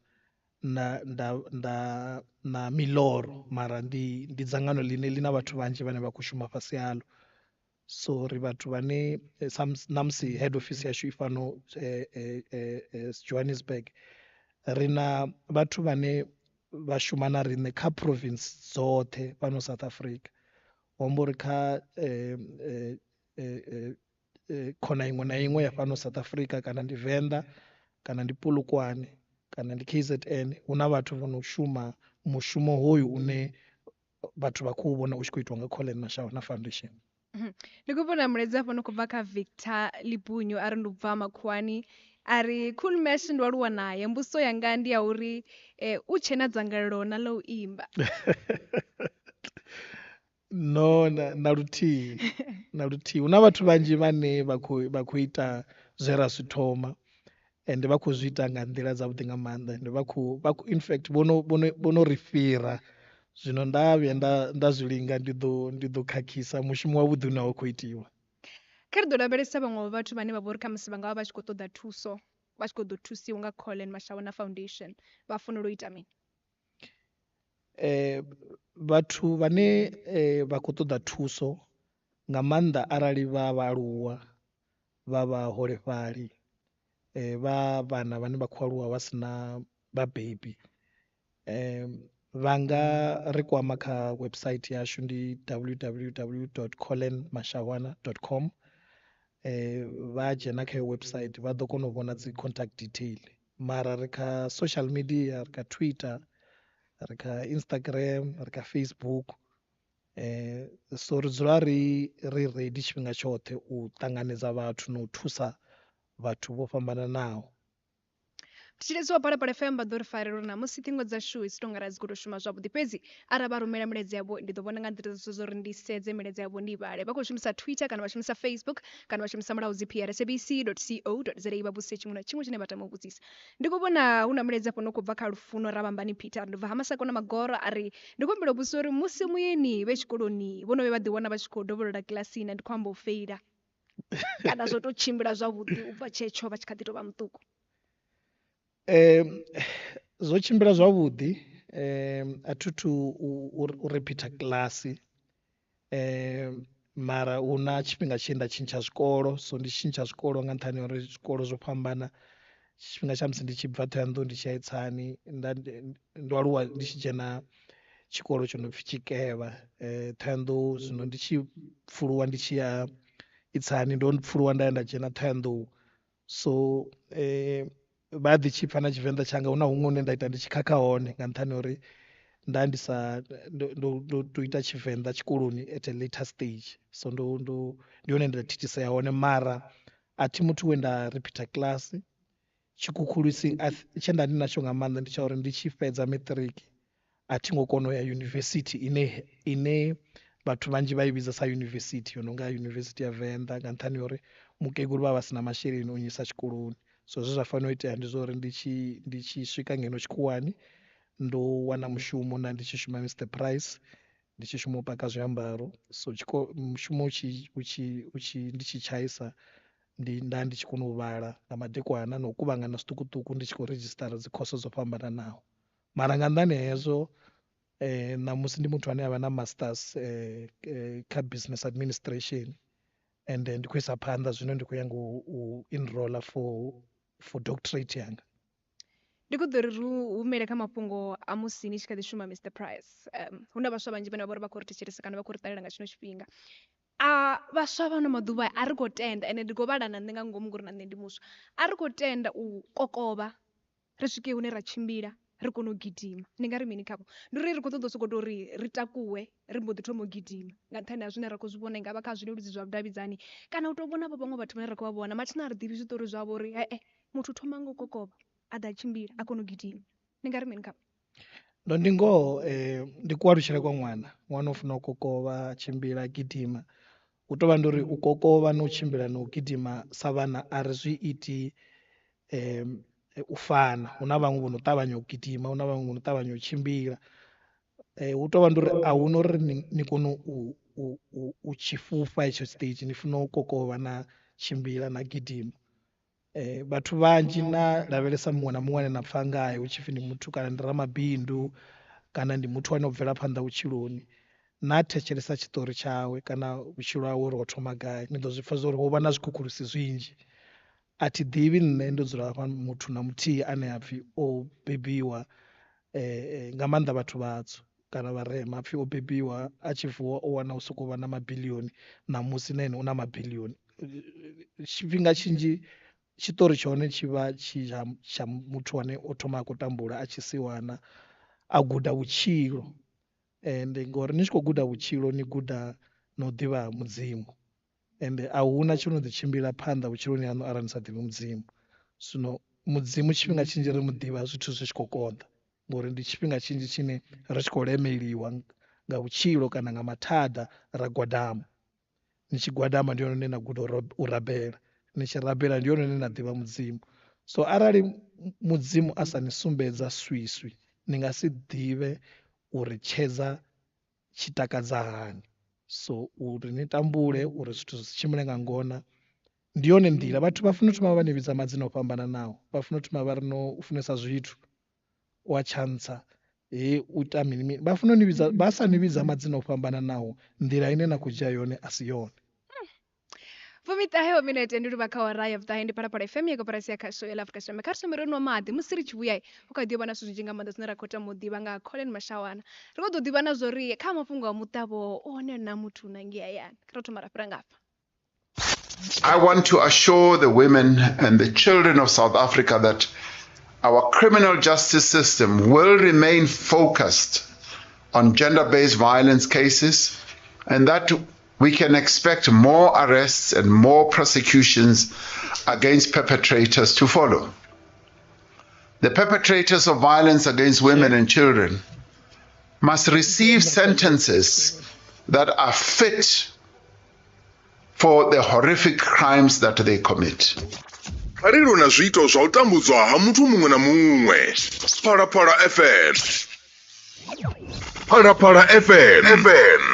na miḽoro, mara ndi dzangano ḽine ḽi na vhathu vhanzhi vhane vha khou shuma fhasi haḽo. So ri vhathu vhane namusi head office yashu i fano Johannesburg, ri na vhathu vhane vha shuma na riṋe kha province dzoṱhe fhano South Africa. Hu amba uri kha khona iṅwe na iṅwe ya fhano South Africa, kana ndi Venḓa, kana ndi Polokwane, kana ndi KZN, hu na vhathu vho no shuma mushumo hoyu une vhathu vha khou vhona u tshi khou itiwa nga Collen Mashawana Foundation. Ndi khou vhona mulaedza hafho no khou bva kha Victor Libunyo, a ri ndo bva makhuwani, a ri cool mash ndo aluwa naye. Mbuso yanga ndi ya uri u tshe na dzangalelo na ḽa u imba. No, na luthihi na luthihi. Hu na vhathu vhanzhi vhane vha khou ita zwe ra zwi thoma, ende vha khou zwi ita nga nḓila dzavhuḓi nga maanḓa, ende vha khou in fact vho no ri fhira. Zwino nda vhuya nda zwi linga ndi ḓo khakhisa mushumo wavhuḓi une wa khou itiwa. Kha ri ḓo lavhelesa vhaṅwe vhathu vhane vha vha uri kha musi vha nga vha vha tshi khou ṱoḓa thuso, vha tshi khou ḓo thusiwa nga Collen Mashawana Foundation, vha fanela u ita mini? Vhathu vhane vha khou ṱoḓa thuso nga maanḓa arali vha vhaaluwa, vha vhaholefhali, vha vhana vhane vha khou aluwa vha sina vhabebi, vha nga ri kwama kha website yashu ndi www.collenmashawana.com. Vha dzhena kha website vha ḓo kona u vhona dzi contact detail, mara ri kha social media, ri kha Twitter, ri kha Instagram, ri kha Facebook. So ri dzula ri ready tshifhinga tshoṱhe u ṱanganedza vhathu na u thusa vhathu vho fhambananaho. Thetshelesi wa Phalaphala FM vha ḓo ri farela uri namusi ṱhingo dzashu dzi tou nga ra dzi khou tou shuma zwavhuḓi, fhedzi arali vha rumela milaedza yavho ndi ḓo vhona nga nḓila zwo uri ndi sedze milaedza yavho ndi vhale. Vha khou shumisa Twitter kana vha shumisa Facebook kana vha shumisa mulaudzi rsabc.co.za vha vhudzise tshiṅwe na tshiṅwe tshine vha tama u vhudzisa. Ndi khou vhona hu na milaedza hafho no khou bva kha Lufuno Ramabindu Peter, ndo bva ha Masakona Magoro, a ri ndi khou humbela u vhudzisa uri musi muyeni vhe tshikoloni vho no vha ḓi wana vha tshi khou dovholola kilasini, ndi khou amba u feila kana zwo tou tshimbila zwavhuḓi u bva tshetsho vha tshi kha ḓi tou vha muṱuku? Zwo tshimbila zwavhuḓi, a thithu u repeater kiḽasi, mara hu na tshifhinga tshe nda tshintsha zwikolo. So ndi tshintsha zwikolo nga nṱhani ha uri zwikolo zwo fhambana. Tshifhinga tsha musi ndi tshi bva Thohoyandou ndi tshi ya Itsani, ndo aluwa ndi tshi dzhena tshikolo tsho no pfhi Tshikevha Thohoyandou. Zwino ndi tshi pfuluwa ndi tshi ya Itsani, ndo pfuluwa nda ya nda dzhena Thohoyandou. So vha ḓi tshi pfha na Tshivenḓa tshanga hu na huṅwe hune nda ita ndi tshi khakha hone nga nṱhani ha uri nda ndi sa ndo ita Tshivenḓa tshikoloni at a later stage, so ndi hone nda thithisea hone, mara a thi muthu we nda repeater class. Tshikhukhulisi tshe nda ndi natsho nga maanḓa ndi tsha uri ndi tshi fhedza matric a thi ngo kona u ya yunivesithi ine vhathu vhanzhi vha i vhidza sa yunivesithi yo no nga yunivesithi ya Venḓa, nga nṱhani ha uri mukegulu vha sina masheleni o nyisa tshikoloni. So zwe zwa fanela u itea ndi zwa uri ndi tshi swika ngeno tshikhuwani ndo wana mushumo nda ndi tshi shuma Mr Price, ndi tshi shuma u paka zwiambaro. So mushumo ndi tshi tshaisa ndi tshi kona u vhala nga madekwana na u kuvhangana zwiṱukuṱuku ndi tshi khou redzhistara dzi khoso dzo fhambananaho. Mara nga nnḓani hezwo ṋamusi ndi muthu ane avha na masters kha business administration, and ndi khou isa phanḓa zwino ndi khou yanga u enrolla for doctorate yanga. ndi khou ḓo ri humele kha mafhungo a musi ni tshi kha ḓi shuma Mr Price. Hu na vhaswa vhanzhi vhane vha vha uri vha khou ri thetshelesa kana vha khou ri ṱalela nga tshino tshifhinga. Vhaswa vha ano maḓuvha a ri khou tenda, ende ndi khou vhala na nṋe nga ngomu ngori na nṋe ndi muswa, a ri khou tenda u kokovha ri swike hune ra tshimbila ri kone u gidima. Ndi nga ri mini khavho? Ndi uri ri khou ṱoḓa u sokou tou ri takuwe ri mbo ḓi thoma u gidima nga nṱhani ha zwine ra khou zwi vhona, i nga vha kha zwileludzi zwa vhudavhidzani kana u tou vhona vho vhaṅwe vhathu vhane ra khou vha vhona mathina a ri ḓivhi zwiṱori zwavho uri muthu thoma nga u kokovha a ḓa tshimbila a kone u gidima. Ndi nga ri mini khavho? Ndi ngoho ndi kualutshele kwa ṅwana u funa u kokovha, tshimbila, gidima. U tovha ndi uri u kokovha na u tshimbila na u gidima sa vhana a ri zwi iti u fana. Hu na vhaṅwe vho no ṱavhanya u gidima, hu na vhaṅwe vho no ṱavhanya u tshimbila. Hu tovha ndi uri a hu na uri ni kone u tshi fhufha hetsho stage, ni funa u kokovha na tshimbila na gidima. Vhathu vhanzhi na lavhelesa muṅwe na muṅwe ane na pfha ngaye hu tshipfi ndi muthu kana ndi Ramabindu kana ndi muthu ane o bvela phanḓa vhutshiloni, na thetshelesa tshiṱori tshawe kana vhutshilo hawe uri ho thoma gai, ni ḓo zwi pfha zwori ho vha na zwikhukhulisi zwinzhi. A thi ḓivhi nṋe ndo dzula hafha muthu na muthihi ane a pfhi o bebiwa nga maanḓa vhathu vhatswu kana vharema, a pfhi o bebiwa a tshi vuwa o wana u sokou vha na mabiḽioni ṋamusi na ene u na mabiḽioni. Tshifhinga tshinzhi tshiṱori tsha hone tshi vha tsha muthu ane o thoma a khou tambula a tshi si wana a guda vhutshilo, ende ngori ni tshi khou guda vhutshilo ni guda na u ḓivha mudzimu, ende a huna tsho no ḓi tshimbila phanḓa vhutshiloni haṋu arali ni sa ḓivhi mudzimu. Zwino mudzimu tshifhinga tshinzhi ri mu ḓivha zwithu zwi tshi khou konḓa, ngori ndi tshifhinga tshinzhi tshine ri tshi khou lemeliwa nga vhutshilo kana nga mathada ra gwadama. Ni tshi gwadama ndi hone hune na guda u rabela, ni tshi rabela ndi hone hune na ḓivha mudzimu. So arali mudzimu a sa ni sumbedza swiswi ni nga si ḓivhe uri tshedza tshi takadza hani. So uri ni tambule uri zwithu zwi tshimbile nga ngona ndi yone nḓila. Vhathu vha funa u thoma vha ni vhidza madzina o fhambananaho, vha funa u thoma vha ri no u funesa zwithu, wa tshantsa u ita mini mini, vha funa u ni vhidza, vha sa ni vhidza madzina o fhambananaho nḓila ine na khou dzhia yone a si yone. Fumiṱahe wa minete ndi vha kha wara ya vhuṱahe ndi Phalaphala FM ya koporasi ya khasho ya Afrika Tshipembe. Kha ri somere no maḓi musi ri tshi vhuya hu kha ḓi vha na zwithu zwinzhi nga maanḓa zwine ra khou tama u ḓivha nga Collen Mashawana. Ri khou ḓo ḓivha na zwori kha mafhungo a muṱavho one na muthu na ngi hayani. Kha ri thoma ra fhira ngafha. I want to assure the women and the children of South Africa that our criminal justice system will remain focused on gender-based violence cases, and that we can expect more arrests and more prosecutions against perpetrators to follow. The perpetrators of violence against women and children must receive sentences that are fit for the horrific crimes that they commit. Khariro na zwiito zwa u tambudzwa ha muthu muṅwe na muṅwe. Phalaphala FM. Phalaphala FM.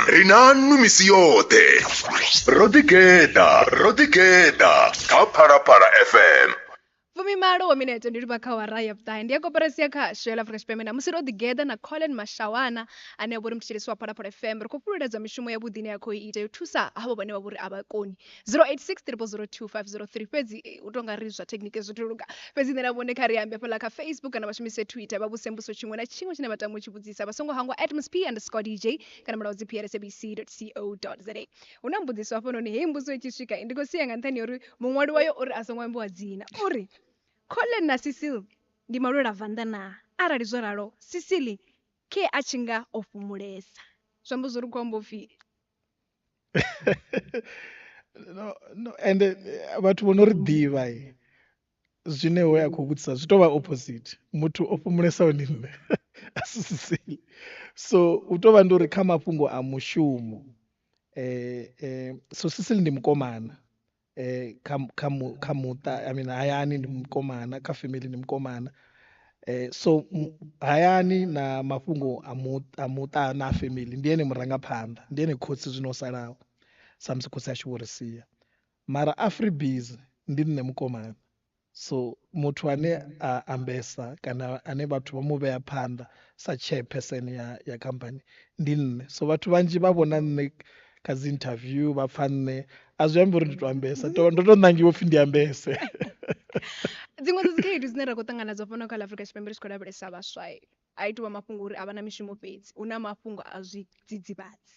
Ri na nnu misi yoṱhe. Rodigeda kha Phalaphala FM. Fumimalo wa minete ndi vha kha wara ya vhuṱahe ndi ya koporasi ya khasho ya Afrika Tshipembe na musi Rodigeda na Collen Mashawana ane a vha uri mutshilisi wa Phalaphala FM. Ri khou fhululedza mishumo ya vhuḓi ine ya khou ita yo thusa havho vhane vha vha uri a vha koni. 0863002503 fhedzi u tonga ri zwa thekhiniki zwo tuluka fhedzi nṋe na vhone kha ri ambe hafhaḽa kha Facebook kana vha shumise Twitter vha vhuse mbuso tshiṅwe na tshiṅwe tshine vha tama u tshi vhudzisa vha songo hangwa @msp_dj kana mulaudzi prsabc.co.za. Hu na mbudziso hafhanoni hei mbudziso i tshi swika ndi khou sia nga nṱhani uri muṅwali wayo uri a songo ambiwa dzina uri Collen na Cecil ndi malwela Vanda na arali zwo ralo Cecil khe a tshi nga o fhumulesa zwi amba zwori khou amba upfhi no ende vhathu vho no ri ḓivha zwine ho ya khou vhudzisa zwi tou vha opposite muthu o fhumulesaho ni nṋe a si Sisili. So hu tou vha ndi uri kha mafhungo a mushumo so Sisili ndi mukomana kha muṱa I mean hayani ndi mukomana kha family ndi mukomana so hayani na mafhungo a muṱa na family ndi ene murangaphanḓa ndi ene khotsi zwino salaho sa musi khotsi ashu vho ri sia mara Afribiz ndi nṋe mukomana so muthu ane a ambesa kana ane vhathu vha mu vhea phanḓa sa chairperson ya company ndi nṋe so vhathu vhanzhi vha vhona nṋe kha dzi interview vha pfha nṋe a zwi ambi uri ndi to ambesa ndo to ṋangiwa upfhi ndi ambese. dziṅwe dza dzi khaedu dzine ra khou ṱangana nadzo fhano kha ḽa Afrika Tshipembe ri tshi khou lavhelesa vhaswa a itiwa mafhungo uri a vha na mishumo fhedzi hu na mafhungo a zwidzidzivhadzi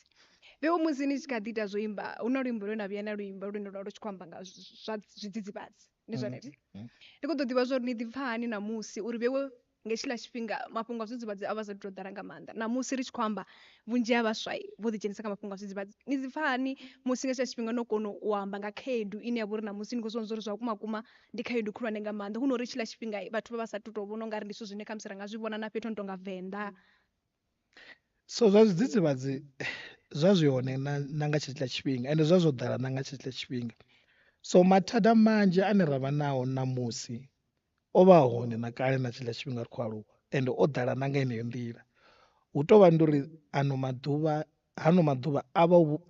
vheo musi ni tshi kha ḓi ita zwo imba hu na luimbo lwe na vhuya na luimba lune lwa lu tshi khou amba nga zwa zwidzidzivhadzi ndi zwone ndi khou ḓo ḓivha zwa uri ni ḓi pfha hani namusi uri vhewe nga hetshiḽa tshifhinga mafhungo a zwidzidzivhadzi a vha sa tou ḓala nga maanḓa namusi ri tshi khou amba vhunzhi ha vhaswa vho ḓi dzhenisa kha mafhungo a zwidzidzivhadzi ni dzi pfha hani musi nga hetshiḽa tshifhinga no kona u amba nga khaedu ine ya vha uri namusi ni khou zwi vhona uri zwa kuma kuma ndi khaedu khulwane nga maanḓa hu no uri hetshiḽa tshifhinga vhathu vha vha sa tou vhona ungari ndi zwithu zwine khamusi ra nga zwi vhona na fhethu no tonga Venḓa So zwa zwidzidzivhadzi zwa zwi hone na nga tshetshiḽa tshifhinga ende zwa zwo ḓala na nga tshetshiḽa tshifhinga so mathada manzhi ane ravha nao namusi o vha hone na kale na tshetshiḽa tshifhinga ri khou aluwa ende o ḓala na nga heneyo nḓila hu tou vha ndi uri hano maḓuvha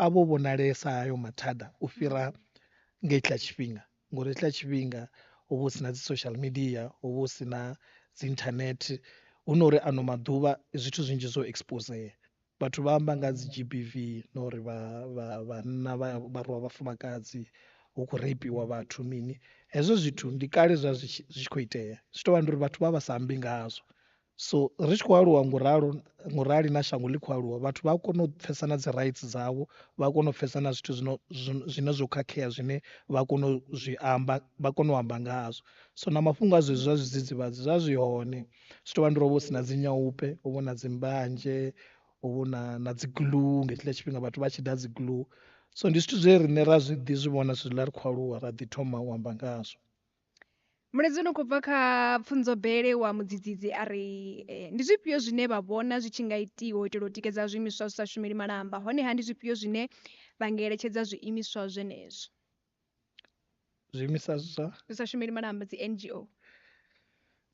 a vho vhonalesa hayo mathada u fhira nga hetshiḽa tshifhinga ngori hetshiḽa tshifhinga hu vha hu si na dzi social media hu vha hu si na dzi internet hu no uri ano maḓuvha zwithu zwinzhi zwo exposea vhathu vha amba nga dzi GBV na uri vhanna vha rwa vhafumakadzi hu khou reipiwa vhathu mini hezwo zwithu ndi kale zwa zwi tshi khou itea zwi tou vha ndi uri vhathu vha sa ambi ngazwo so ri tshi khou aluwa ngorali na shango ḽi khou aluwa vhathu vha a kona u pfesesa na dzi rights dzavho vha a kona u pfesesa na zwithu zwine zwo khakhea zwine vha kona u zwi amba vha kona u amba ngazwo so na mafhungo a zwezwi zwa zwidzidzivhadzi zwa zwi hone zwi tou vha ndi uri hu vha hu si na dzi nyaupe hu vha na dzi mbanzhe hu vha na dzi glue nga hetshiḽa tshifhinga vhathu vha tshi ḓa dzi glue so ndi zwithu zwe riṋe ra zwi ḓi zwi vhona zwiḽa ri khou aluwa ra ḓi thoma u amba ngazwo. mulezi no khou bva kha pfunzo bele wa mudzidzidzi a ri ndi zwifhio zwine vha vhona zwi tshi nga itiwa u itela u tikedza zwiimiswa zwi sa shumeli malamba honeha ndi zwifhio zwine vha nga eletshedza zwiimiswa zwenezwo zwiimiswa zwi sa shumeli malamba dzi NGO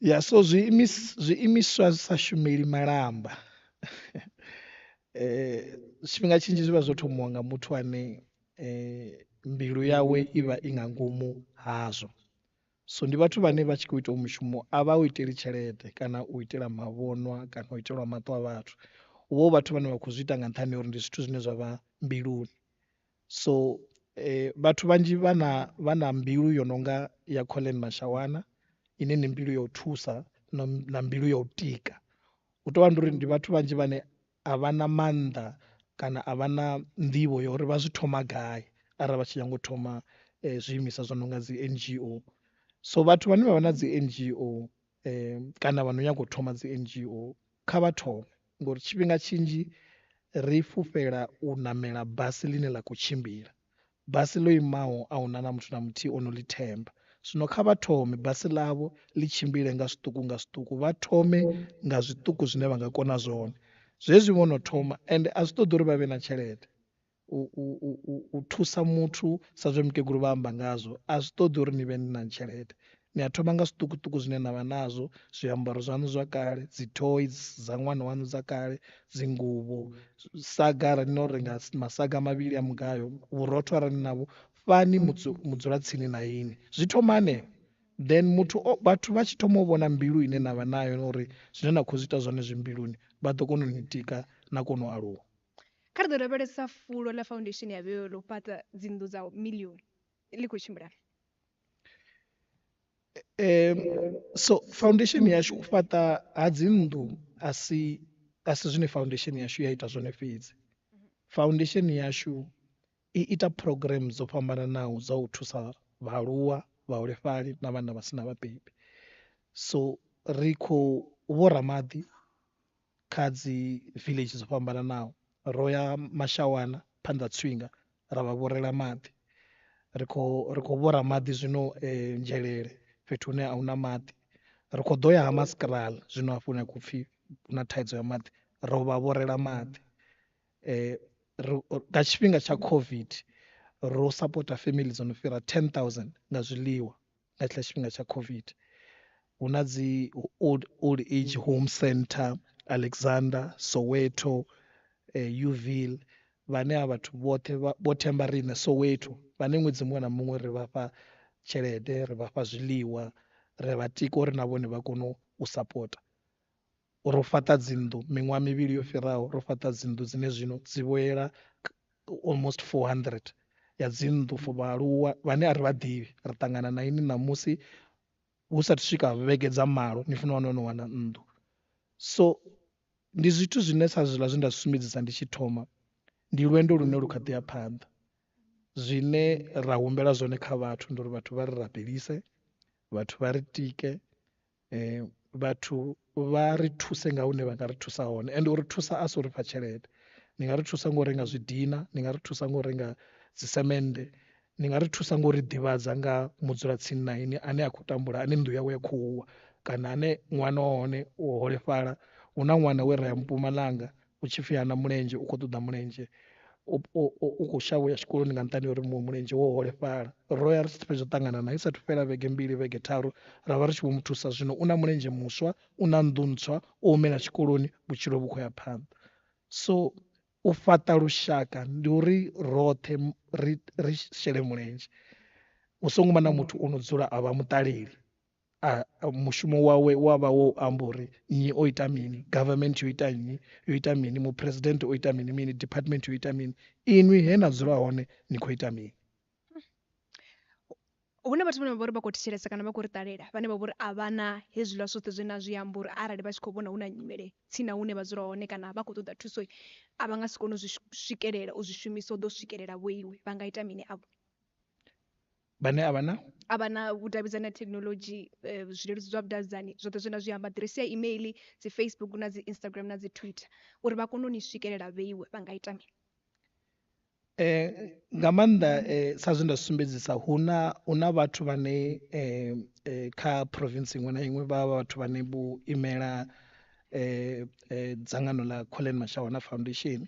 ya so zwiimiswa zwi sa shumeli malamba tshifhinga tshinzhi zwi vha zwo thomiwa nga muthu ane mbilu yawe i vha i nga ngomu hazwo so ndi vhathu vhane vha tshi khou ita mushumo a vha u iteli tshelede kana u itela mavhonwa kana u itelwa maṱo a vhathu hu vhathu vhane vha khou zwi ita nga nṱhani ha uri ndi zwithu zwine zwa vha mbiluni so vhathu vhanzhi vha na mbilu yo nonga ya Collen Mashawana ine ni mbilu ya u thusa na mbilu ya u tika hu tou vha ndi uri ndi vhathu vhanzhi vhane a vha na maanḓa kana a vha na nḓivho ya uri vha zwi thoma gai arali vha tshi nyago u thoma zwiimiswa zwo no nga dzi NGO so vhathu vhane vha vha na dzi NGO kana vha no nyaga u thoma dzi NGO kha vha thome ngori tshifhinga tshinzhi ri fhufhela u namela basi ḽine ḽa khou tshimbila basi ḽo imaho a huna na muthu na muthihi ono ḽi themba zwino kha vha thome basi ḽavho ḽi tshimbile nga zwiṱuku nga zwiṱuku vha thome nga zwiṱuku zwine vha nga kona zwone zwezwi vho no thoma ende a zwi ṱoḓi uri vha vhe na tshelede u thusa muthu sa zwe mukegulu vha amba ngazwo a zwi ṱoḓi uri ni vhe na tshelede ni a thoma nga zwiṱukuṱuku zwine navha nazwo zwiambaro zwaṋu zwa kale dzi toys dza ṅwana waṋu dza kale dzi nguvho saga arali no renga masaga mavhili a mugayo vhurotho arali navho fani mudzula tsini na ini zwi thoma hanefho then vhathu vha tshi thoma u vhona mbilu ine navha nayo uri zwine na khou zwi ita zwone zwi mbiluni vha ḓo kona u ni tika na kona u aluwa kha ri ḓo lavhelesa fulo ḽa foundation ya vheo ḽo fhaṱa dzinnḓu dza miḽioni ḽi khou tshimbila so foundation yashu u fhaṱa ha dzinnḓu a si zwine foundation yashu ya ita zwone fhedzi foundation yashu i ita program dzo fhambananaho dza u thusa vhaaluwa vhaholefhali na vhana vha sina vhabebi so ri khou vho ramaḓi kha dzi village dzo fhambananaho ro ya Mashawana Phanḓa Tswinga ra vha vhorela maḓi ri khou vhora maḓi zwino Nzhelele fhethu hune a huna maḓi ri khou ḓo ya ha Maskral zwino hafhu hune khou pfhi huna thaidzo ya maḓi ro vha vhorela maḓi nga tshifhinga tsha COVID ro sapota family dzo no fhira 10,000 nga zwiḽiwa nga tshiḽa tshifhinga tsha COVID. Hu na dzi old age home center Alexander, Soweto, Uville vhane a vhathu vhoṱhe mba riṋe Soweto vhane ṅwedzi muṅwe na muṅwe ri vhafha tshelede ri vhafha zwiḽiwa ri vha tika uri na vhone vha kone u sapota. Ro fhaṱa dzinnḓu miṅwaha mivhili yo fhiraho ro fhaṱa dzinnḓu dzine zwino dzi vhuela almost 400 ya dzinnḓu for vhaaluwa vhane a ri vha ḓivhi ri ṱangana na ini ṋamusi hu sathu swika vhege dza malo ni funa no wana nnḓu. So ndi zwithu zwine sa zwiḽa zwe nda zwi sumbedzisa ndi tshi thoma ndi lwendo lune lu kha ḓi ya phanḓa zwine ra humbela zwone kha vhathu ndi uri vhathu vha ri rabelise vhathu vha ri tike vhathu vha ri thuse nga hune vha nga ri thusa hone ende uri thusa a si uri fha tshelede ni nga ri thusa ngo renga zwidina ni nga ri thusa ngo renga dzisemende ni nga ri thusa ngo ri ḓivhadza nga mudzulatsini na ini ane a khou tambula ane nnḓu yawe ya khou wa kana ane ṅwana wa hone u holefhala hu na ṅwana we ra ya Mpumalanga u tshi pfhi hana mulenzhe u khou ṱoḓa mulenzhe u khou shavha u ya tshikoloni nga nṱhani uri muṅwe mulenzhe wo holefhala ro ya ri tshi fhedza u ṱangana na i sathu fhela vhege mbili vhege tharu ra vha ri tshi vho mu thusa zwino u na mulenzhe muswa u na nnḓu ntswa o humela tshikoloni vhutshilo vhu khou ya phanḓa. So u fhaṱa lushaka ndi uri roṱhe ri shele mulenzhe hu songo vha na muthu o no dzula a vha muṱaleli mushumo wawe wa vha wo amba uri nnyi o ita mini government yo ita mini muphuresidennde o ita mini department yo ita mini inwi he na dzula hone ni khou ita mini. Huna vhathu vhane vha vhori vha khou thetshelesa kana vha khou ri ṱalela vhane vha vhori a vha na hezwiḽa zwoṱhe zwine zwi amba uri arali vha tshi khou vhona hu na nyimele tsini na hune vha dzula hone kana vha khou ṱoḓa thuso a vha nga si kone u zwi swikelela u zwi shumisa u ḓo swikelela vho iwe vha nga ita mini avho vhane a vha na vhudavhidzani na thekhinolodzhi zwileludzi zwa vhudavhidzani zwoṱhe zwine zwi amba aḓiresi ya email dzi Facebook na dzi Instagram na dzi Twitter uri vha kone u ni swikelela vhe iwe vha nga ita mini? Nga maanḓa sa zwe nda sumbedzisa huna vhathu vhane kha province iṅwe na iṅwe vha vhathu vhane vho imela dzangano ḽa Collen Mashawana Foundation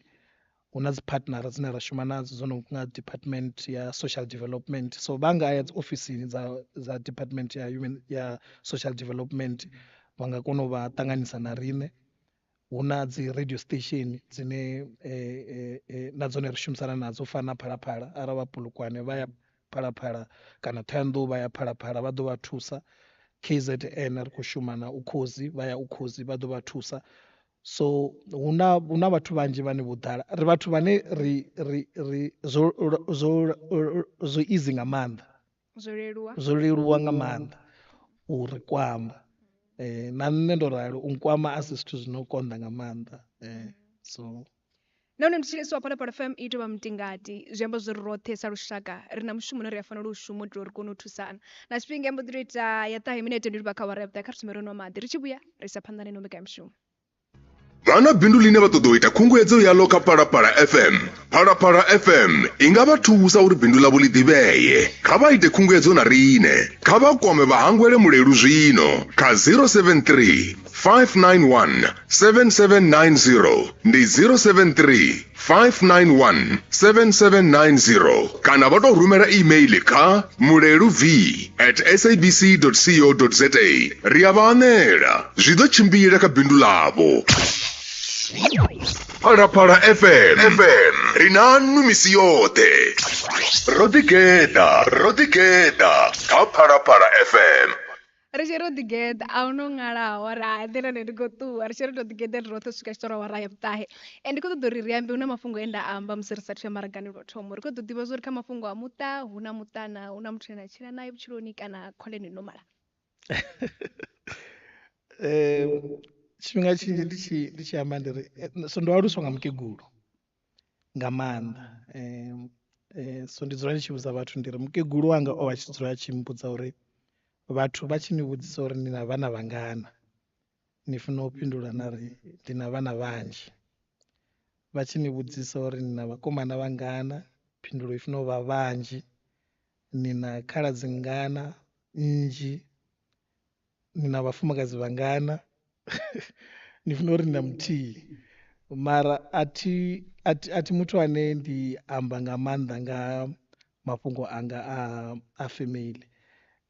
hu na dzi partner dzine ra shuma nadzo dzo no nga department ya social development so vha nga ya dzi ofisini dza department ya social development vha nga kona u vha ṱanganisa na riṋe. Hu na dzi radio station dzine na dzone ri shumisana nadzo fana Phalaphala ara vha Polokwane vha ya Phalaphala kana Thohoyandou vha ya Phalaphala vha ḓo vha thusa. KZN ri khou shuma na Ukhozi vha ya Ukhozi vha ḓo vha thusa. So huna vhathu vhanzhi vhane vho ḓala ri vhathu vhane ri zwo easy nga maanḓa zwo leluwa nga maanḓa u ri kwama na nṋe ndo ralo u nkwama a si zwithu zwino konḓa nga maanḓa so nahone mthetshelesi wa Phalaphala FM i tou vha mutingati zwi amba zwo ri roṱhe sa lushaka ri na mushumo une ri a fanela u shuma u itela uri kone u thusana na tshifhinga ya mbo ḓi ita ya ṱahe minete ndi vha kha wara ya vhuṱahe kha ri thomere no maḓi ri tshi vhuya ri sa phanḓa na ino mbekanyamushumo. Ramabindu line vha ṱoḓa u ita khunguwedzo yaḽo kha Phalaphala FM. Phalaphala FM i nga vha thusa uri bindu ḽavho ḽi ḓivhee. Kha vha ite khunguwedzo na riṋe. Kha vha kwame vhahangwele mulelu zwino kha 073 591 7790 ndi 073 591 7790 kana vha tou rumela email kha mulelu v@sabc.co.za. ri a vha anela zwi ḓo tshimbila kha bindu ḽavho. Phalaphala FM ri nanu misi yoṱhe. Rodigeda kha Phalaphala FM. ri tshi Rodigeda a hu no ṅalaho ra nḓilani ndi khou ṱuwa ri tshi ri Rodigeda ri roṱhe swika tshitora wara ya vhuṱahe ndi khou ṱoḓa uri ri ambe hu na mafhungo e nda amba musi ri sathu ya maragani lwo thoma ri khou ḓo ḓivha zwo ri kha mafhungo a muṱa hu na muṱana hu na muthu ane a tshila naye vhutshiloni kana Collen no mala. Tshifhinga tshinzhi ndi tshi amba ndi ri so ndo aluswa nga mukegulu nga maanḓa so ndi dzula ndi tshi vhudza vhathu ndi ri mukegulu wanga o vha tshi dzula a tshi mbudza uri vhathu vha tshi ni vhudzisa uri ni na vhana vhangana ni funa u pindula na ri ndi na vhana vhanzhi. Vha tshi ni vhudzisa uri ni na vhakomana vhangana, phindulo i funa u vha vhanzhi. Ni na khaladzi ngana nnzhi, ni na vhafumakadzi vhangana ni funa uri ni na muthihi. Mara athi muthu ane ndi amba nga maanḓa nga mafhungo anga a family.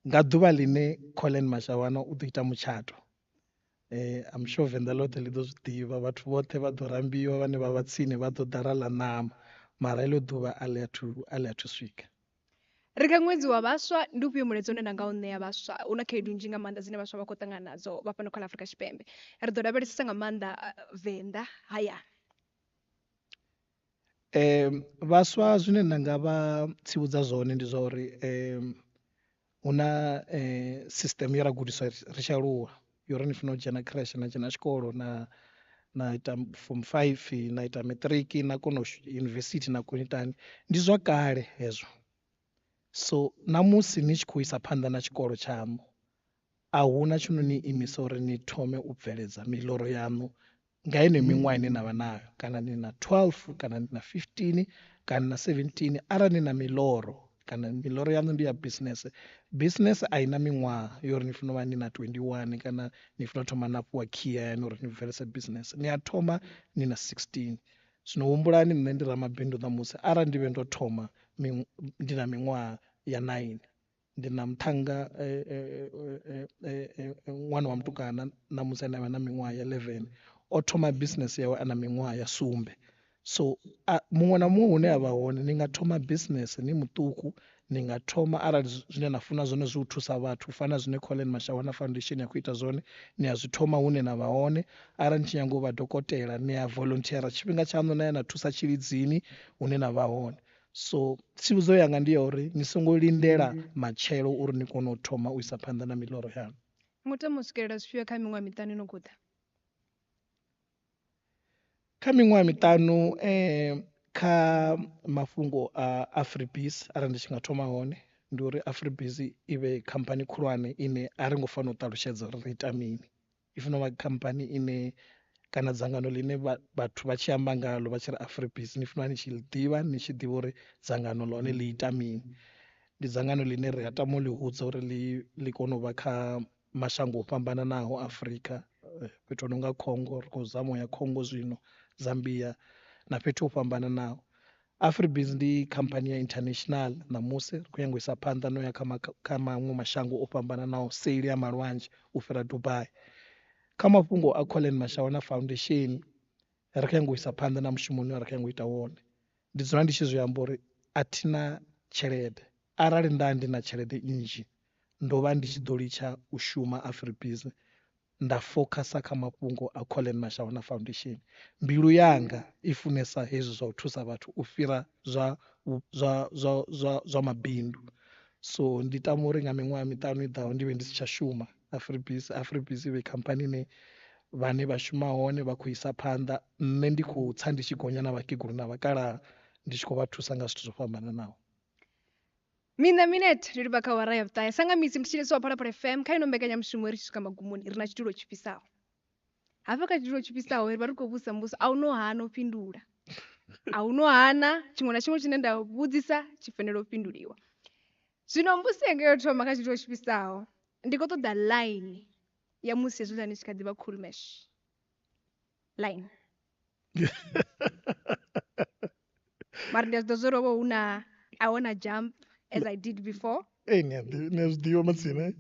Nga ḓuvha ḽine Collen Mashawana u ḓo ita mutshato, I'm sure venḓa ḽoṱhe ḽi ḓo zwi ḓivha, vhathu vhoṱhe vha ḓo rambiwa, vhane vha vha tsini vha ḓo ḓa ra ḽa ṋama, mara heḽo ḓuvha a ḽi athu swika. Ri kha ṅwedzi wa vhaswa, ndi ufhio mulaedza une nda nga u ṋea vhaswa? Hu na khaedu nnzhi nga maanḓa dzine vhaswa vha khou ṱangana nadzo vha fhano kha ḽa Afrika Tshipembe. Ri ḓo lavhelesesa nga maanḓa venḓa hayani. Vhaswa zwine nda nga vha tsivhudza zwone ndi zwa uri hu na system ye ra gudiswa ri tshi aluwa yo uri ni funa u dzhena creche na dzhena tshikolo na ita form 5 na ita matric na kona university na kona itani, ndi zwa kale hezwo. So namusi ni tshi khou isa phanḓa na tshikolo tshaṋu, a huna tshino ni imisa uri ni thome u bveledza miḽoro yaṋu nga heneyo miṅwaha ine navha nayo, kana ni na 12 kana ni na 15 kana na 17. Arali ni na miḽoro kana miḽoro yaṋu ndi ya business a ina miṅwaha yori ni funa u vha ni na 21 kana ni funa u thoma na fhiwa khiya yani uri ni bvelese business. Ni a thoma ni na 16. Zwino humbulani nṋe ndi Ramabindu ṋamusi, arali ndi vhe ndo thoma ndi na miṅwaha ya 9, ndi na muṱhanga ṅwana wa mutukana ṋamusi ane avha na miṅwaha ya 11 o thoma business yawe ana miṅwaha ya sumbe. So muṅwe na muṅwe hune avha hone ni nga thoma business ni muṱuku, ni nga thoma arali zwine na funa zwone zwi u thusa vhathu, u fana zwine Collen Mashawana Foundation ya khou ita zwone, ni a zwi thoma hune na vha hone. Arali ni tshi nyaga u vha dokotela, ni a volunteer tshifhinga tshaṋu na ya na thusa tshilidzini hune na vha hone. So tsivhudzo yanga ndi ya uri ni songo lindela matshelo uri ni kone u thoma u isa phanḓa na miḽoro yaṋu. Mutama u swikelela zwifhio kha miṅwaha miṱanu no guda? Kha miṅwaha miṱanu kha mafhungo a Afribis, arali ndi tshi nga thoma hone, ndi uri Afribis i vhe khamphani khulwane ine a ri ngo fanela u ṱalutshedza uri ri ita mini. I fanela u vha khamphani ine kana dzangano ḽine vhathu vha tshi amba ngalo vha tshi ri Afribis ni fanela ni tshi ḽi ḓivha, ni tshi ḓivha uri dzangano ḽone ḽi ita mini. Ndi dzangano ḽine ri a tama u ḽi hudza uri ḽi kone u vha kha mashango o fhambananaho Afrika, fhethu ho no nga Congo, ri khou zama u ya Congo zwino, Zambia na fhethu ho fhambananaho. Afribis ndi khamphani ya international ṋamusi ri khou nyanga u isa phanḓa no ya kha maṅwe mashango o fhambananaho seili ya malwanzhe u fhira Dubai. Kha mafhungo a Collen Mashawana Foundation ri khou nyanga u isa phanḓa na mushumo une ri khou nyanga u ita wone. Ndi dzula ndi tshi zwi amba uri a thina tshelede, arali nda ndi na tshelede nnzhi ndo vha ndi tshi ḓo litsha u shuma Afribis, nda focusa kha mafhungo a Collen Mashawana Foundation. Mbilu yanga i funesa hezwi zwa u thusa vhathu u fhira zwa mabindu. So ndi tama uri nga miṅwaha miṱanu i ḓaho ndi vhe ndi si tsha shuma Afribis. Afribis i vhe khamphani ine vhane vha shuma hone vha khou isa phanḓa, nṋe ndi khou tsa ndi tshi gonya na vhakegulu na vhakalaha ndi tshi khou vha thusa nga zwithu zwo fhambananaho. Mina minete ri livha kha awara ya vhuṱahe sanga misi mthetshelesi wa Phalaphala FM kha ino mbekanyamushumo ri tshi swika magumoni ri na tshitulo tshifhisaho. Hafha kha tshitulo tshifhisaho ri vha ri khou vhudzisa mbudziso a u no hana u fhindula, a u no hana tshiṅwe na tshiṅwe tshine nda vhudzisa tshi fanela u fhinduliwa. Zwino mbudziso yanga yo thoma kha tshitulo tshifhisaho, ndi khou ṱoḓa line ya musi hezwiḽa ni tshi kha ḓi vha cool mash line. Mara ndi a zwi ḓivha zwa uri hovha hu na I wanna jump as I did before. Ni a zwi ḓivha matsina.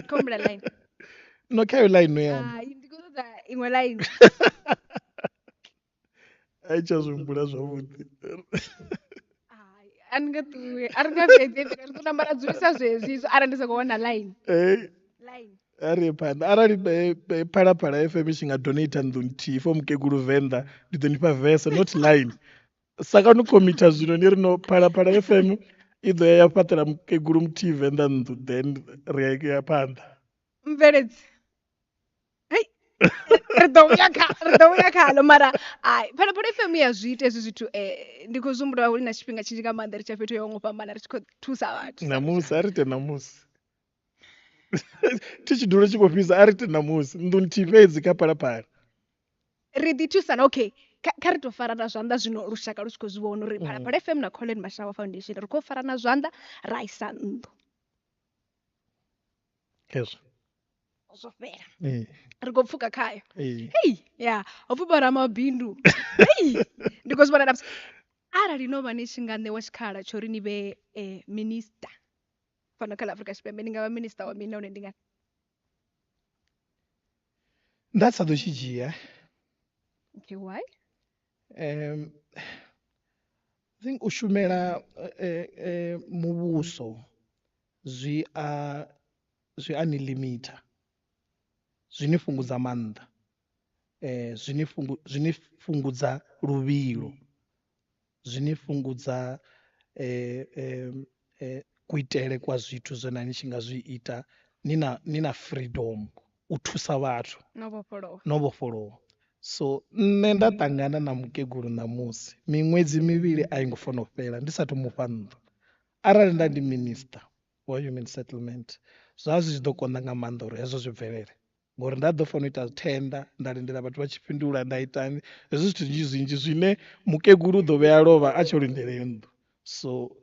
Kha humbula line. No kha yo line no ya. Ndi khou ṱoḓa iṅwe line. Ai tsha zwi humbula zwavhuḓi. A nga ṱuwe, a ri nga fhedzi ri ḓo namba ra dzulisa zwezwi arali ndi sa khou wana line. Line. Ari phanḓa arali Phalaphala FM i tshi nga donate nnḓu nthihi for mukegulu venḓa ndi ḓo nifha verse not line. Saka no komita zwino ni ri no Phalaphala FM i ḓo ya fhaṱela mukegulu muthihi venḓa nnḓu then ri ya phanḓa. Mveledzi. Hei. Ri ḓo uya khaḽo mara Phalaphala FM ya zwi ita hezwi zwithu ndi khou zwi humbula uri na tshifhinga tshinzhi nga maanḓa ri tsha fhethu yo ngo fhambana ri tshi khou thusa vhathu. Namusi a ri ite namusi. tichidulo chikopisa ari tinamusi nduntifedzi kapalapala ri ḓi thusana okay kha ri to farana zwanḓa zwino lushaka lu tshi khou zwi vhona uri Phalaphala FM na Collen Mashawana Foundation ri khou farana zwanḓa ra isa nnḓu hezwo zwo fhela eh ri khou pfuka khayo eh hei ya ho pfhi Ramabindu hei ndi khou zwi vhona namusi arali no vha ni tshi nga ṋewa tshikhala tsho ri ni vhe minister fano kha ḽa Afrika Tshipembe ni nga vha minister wa mini nahone ndi ngani nda sa ḓo tshi dzhia okay why I think u shumela muvhuso zwi a ni limiter zwi ni fhungudza maanḓa zwi ni fhungudza luvhilo zwi ni fhungudza kuitele kwa zwithu zwine ni tshi nga zwi ita ni na freedom u thusa vhathu no vhofholowa so nṋe nda ṱangana na mukegulu ṋamusi miṅwedzi mivhili a i ngo fanela u fhela ndi sathu mufha nnḓu arali nda ndi minister wa human settlement zwi ḓo konḓa nga maanḓa uri hezwo zwi bvelele ngori nda ḓo fanela u ita tenda nda lindela vhathu vha tshi fhindula nda itani hezwo zwithu zwinzhi zwine mukegulu u ḓo vhuya a lovha a tshi lindela iyo nnḓu so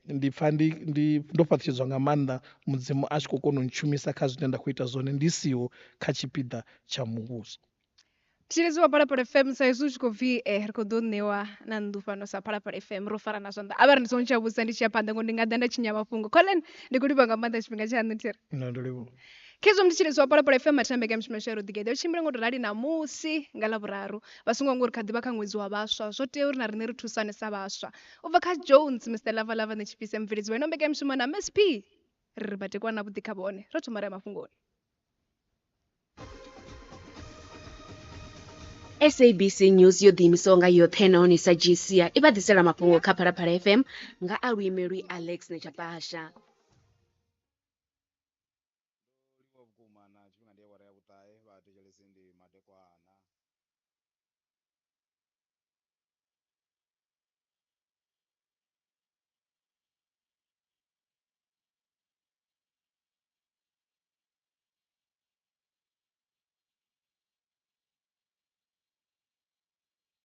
ndi pfha ndo fhaṱutshedzwa nga maanḓa mudzimu a tshi khou kona u ntshumisa kha zwine nda khou ita zwone ndi siho kha tshipiḓa tsha muvhuso thitsheledzo wa Phalaphala FM sa izwi tshi khou pfhi ri khou ḓo ṋewa na nnḓu fhano sa Phalaphala FM ro fara na zwanḓa a vha ri ndi songo tsha vhusa ndi tshi ya phanḓa ngori ndi nga ḓa nda tshinya mafhungo Collen ndi khou livha nga maanḓa tshifhinga tsha ṋne thiri ndo livhuwa khezwo mthitsheledzo wa Phalaphala FM mathambeke ya mishumo ya Rodigeda yo tshimbila ngo to rali namusi nga ḽavhuraru vha songo ngori kha ḓivha kha ṅwedzi wa vhaswa zwo tea uri na riṋe ri thusane sa vhaswa u bva kha Jones Mr Lava ne tshipise mubveledzi wa ino mbeka ya mishumo na Miss P ri ri batekwa na vhuḓi kha vhone ro thoma ri ya mafhungoni SABC News yo ḓiimisaho nga yoṱhe nahone sa dzhisia i vha ḓisela mafhungo kha Phalaphala FM nga a luimelwi Alex Nechapasha.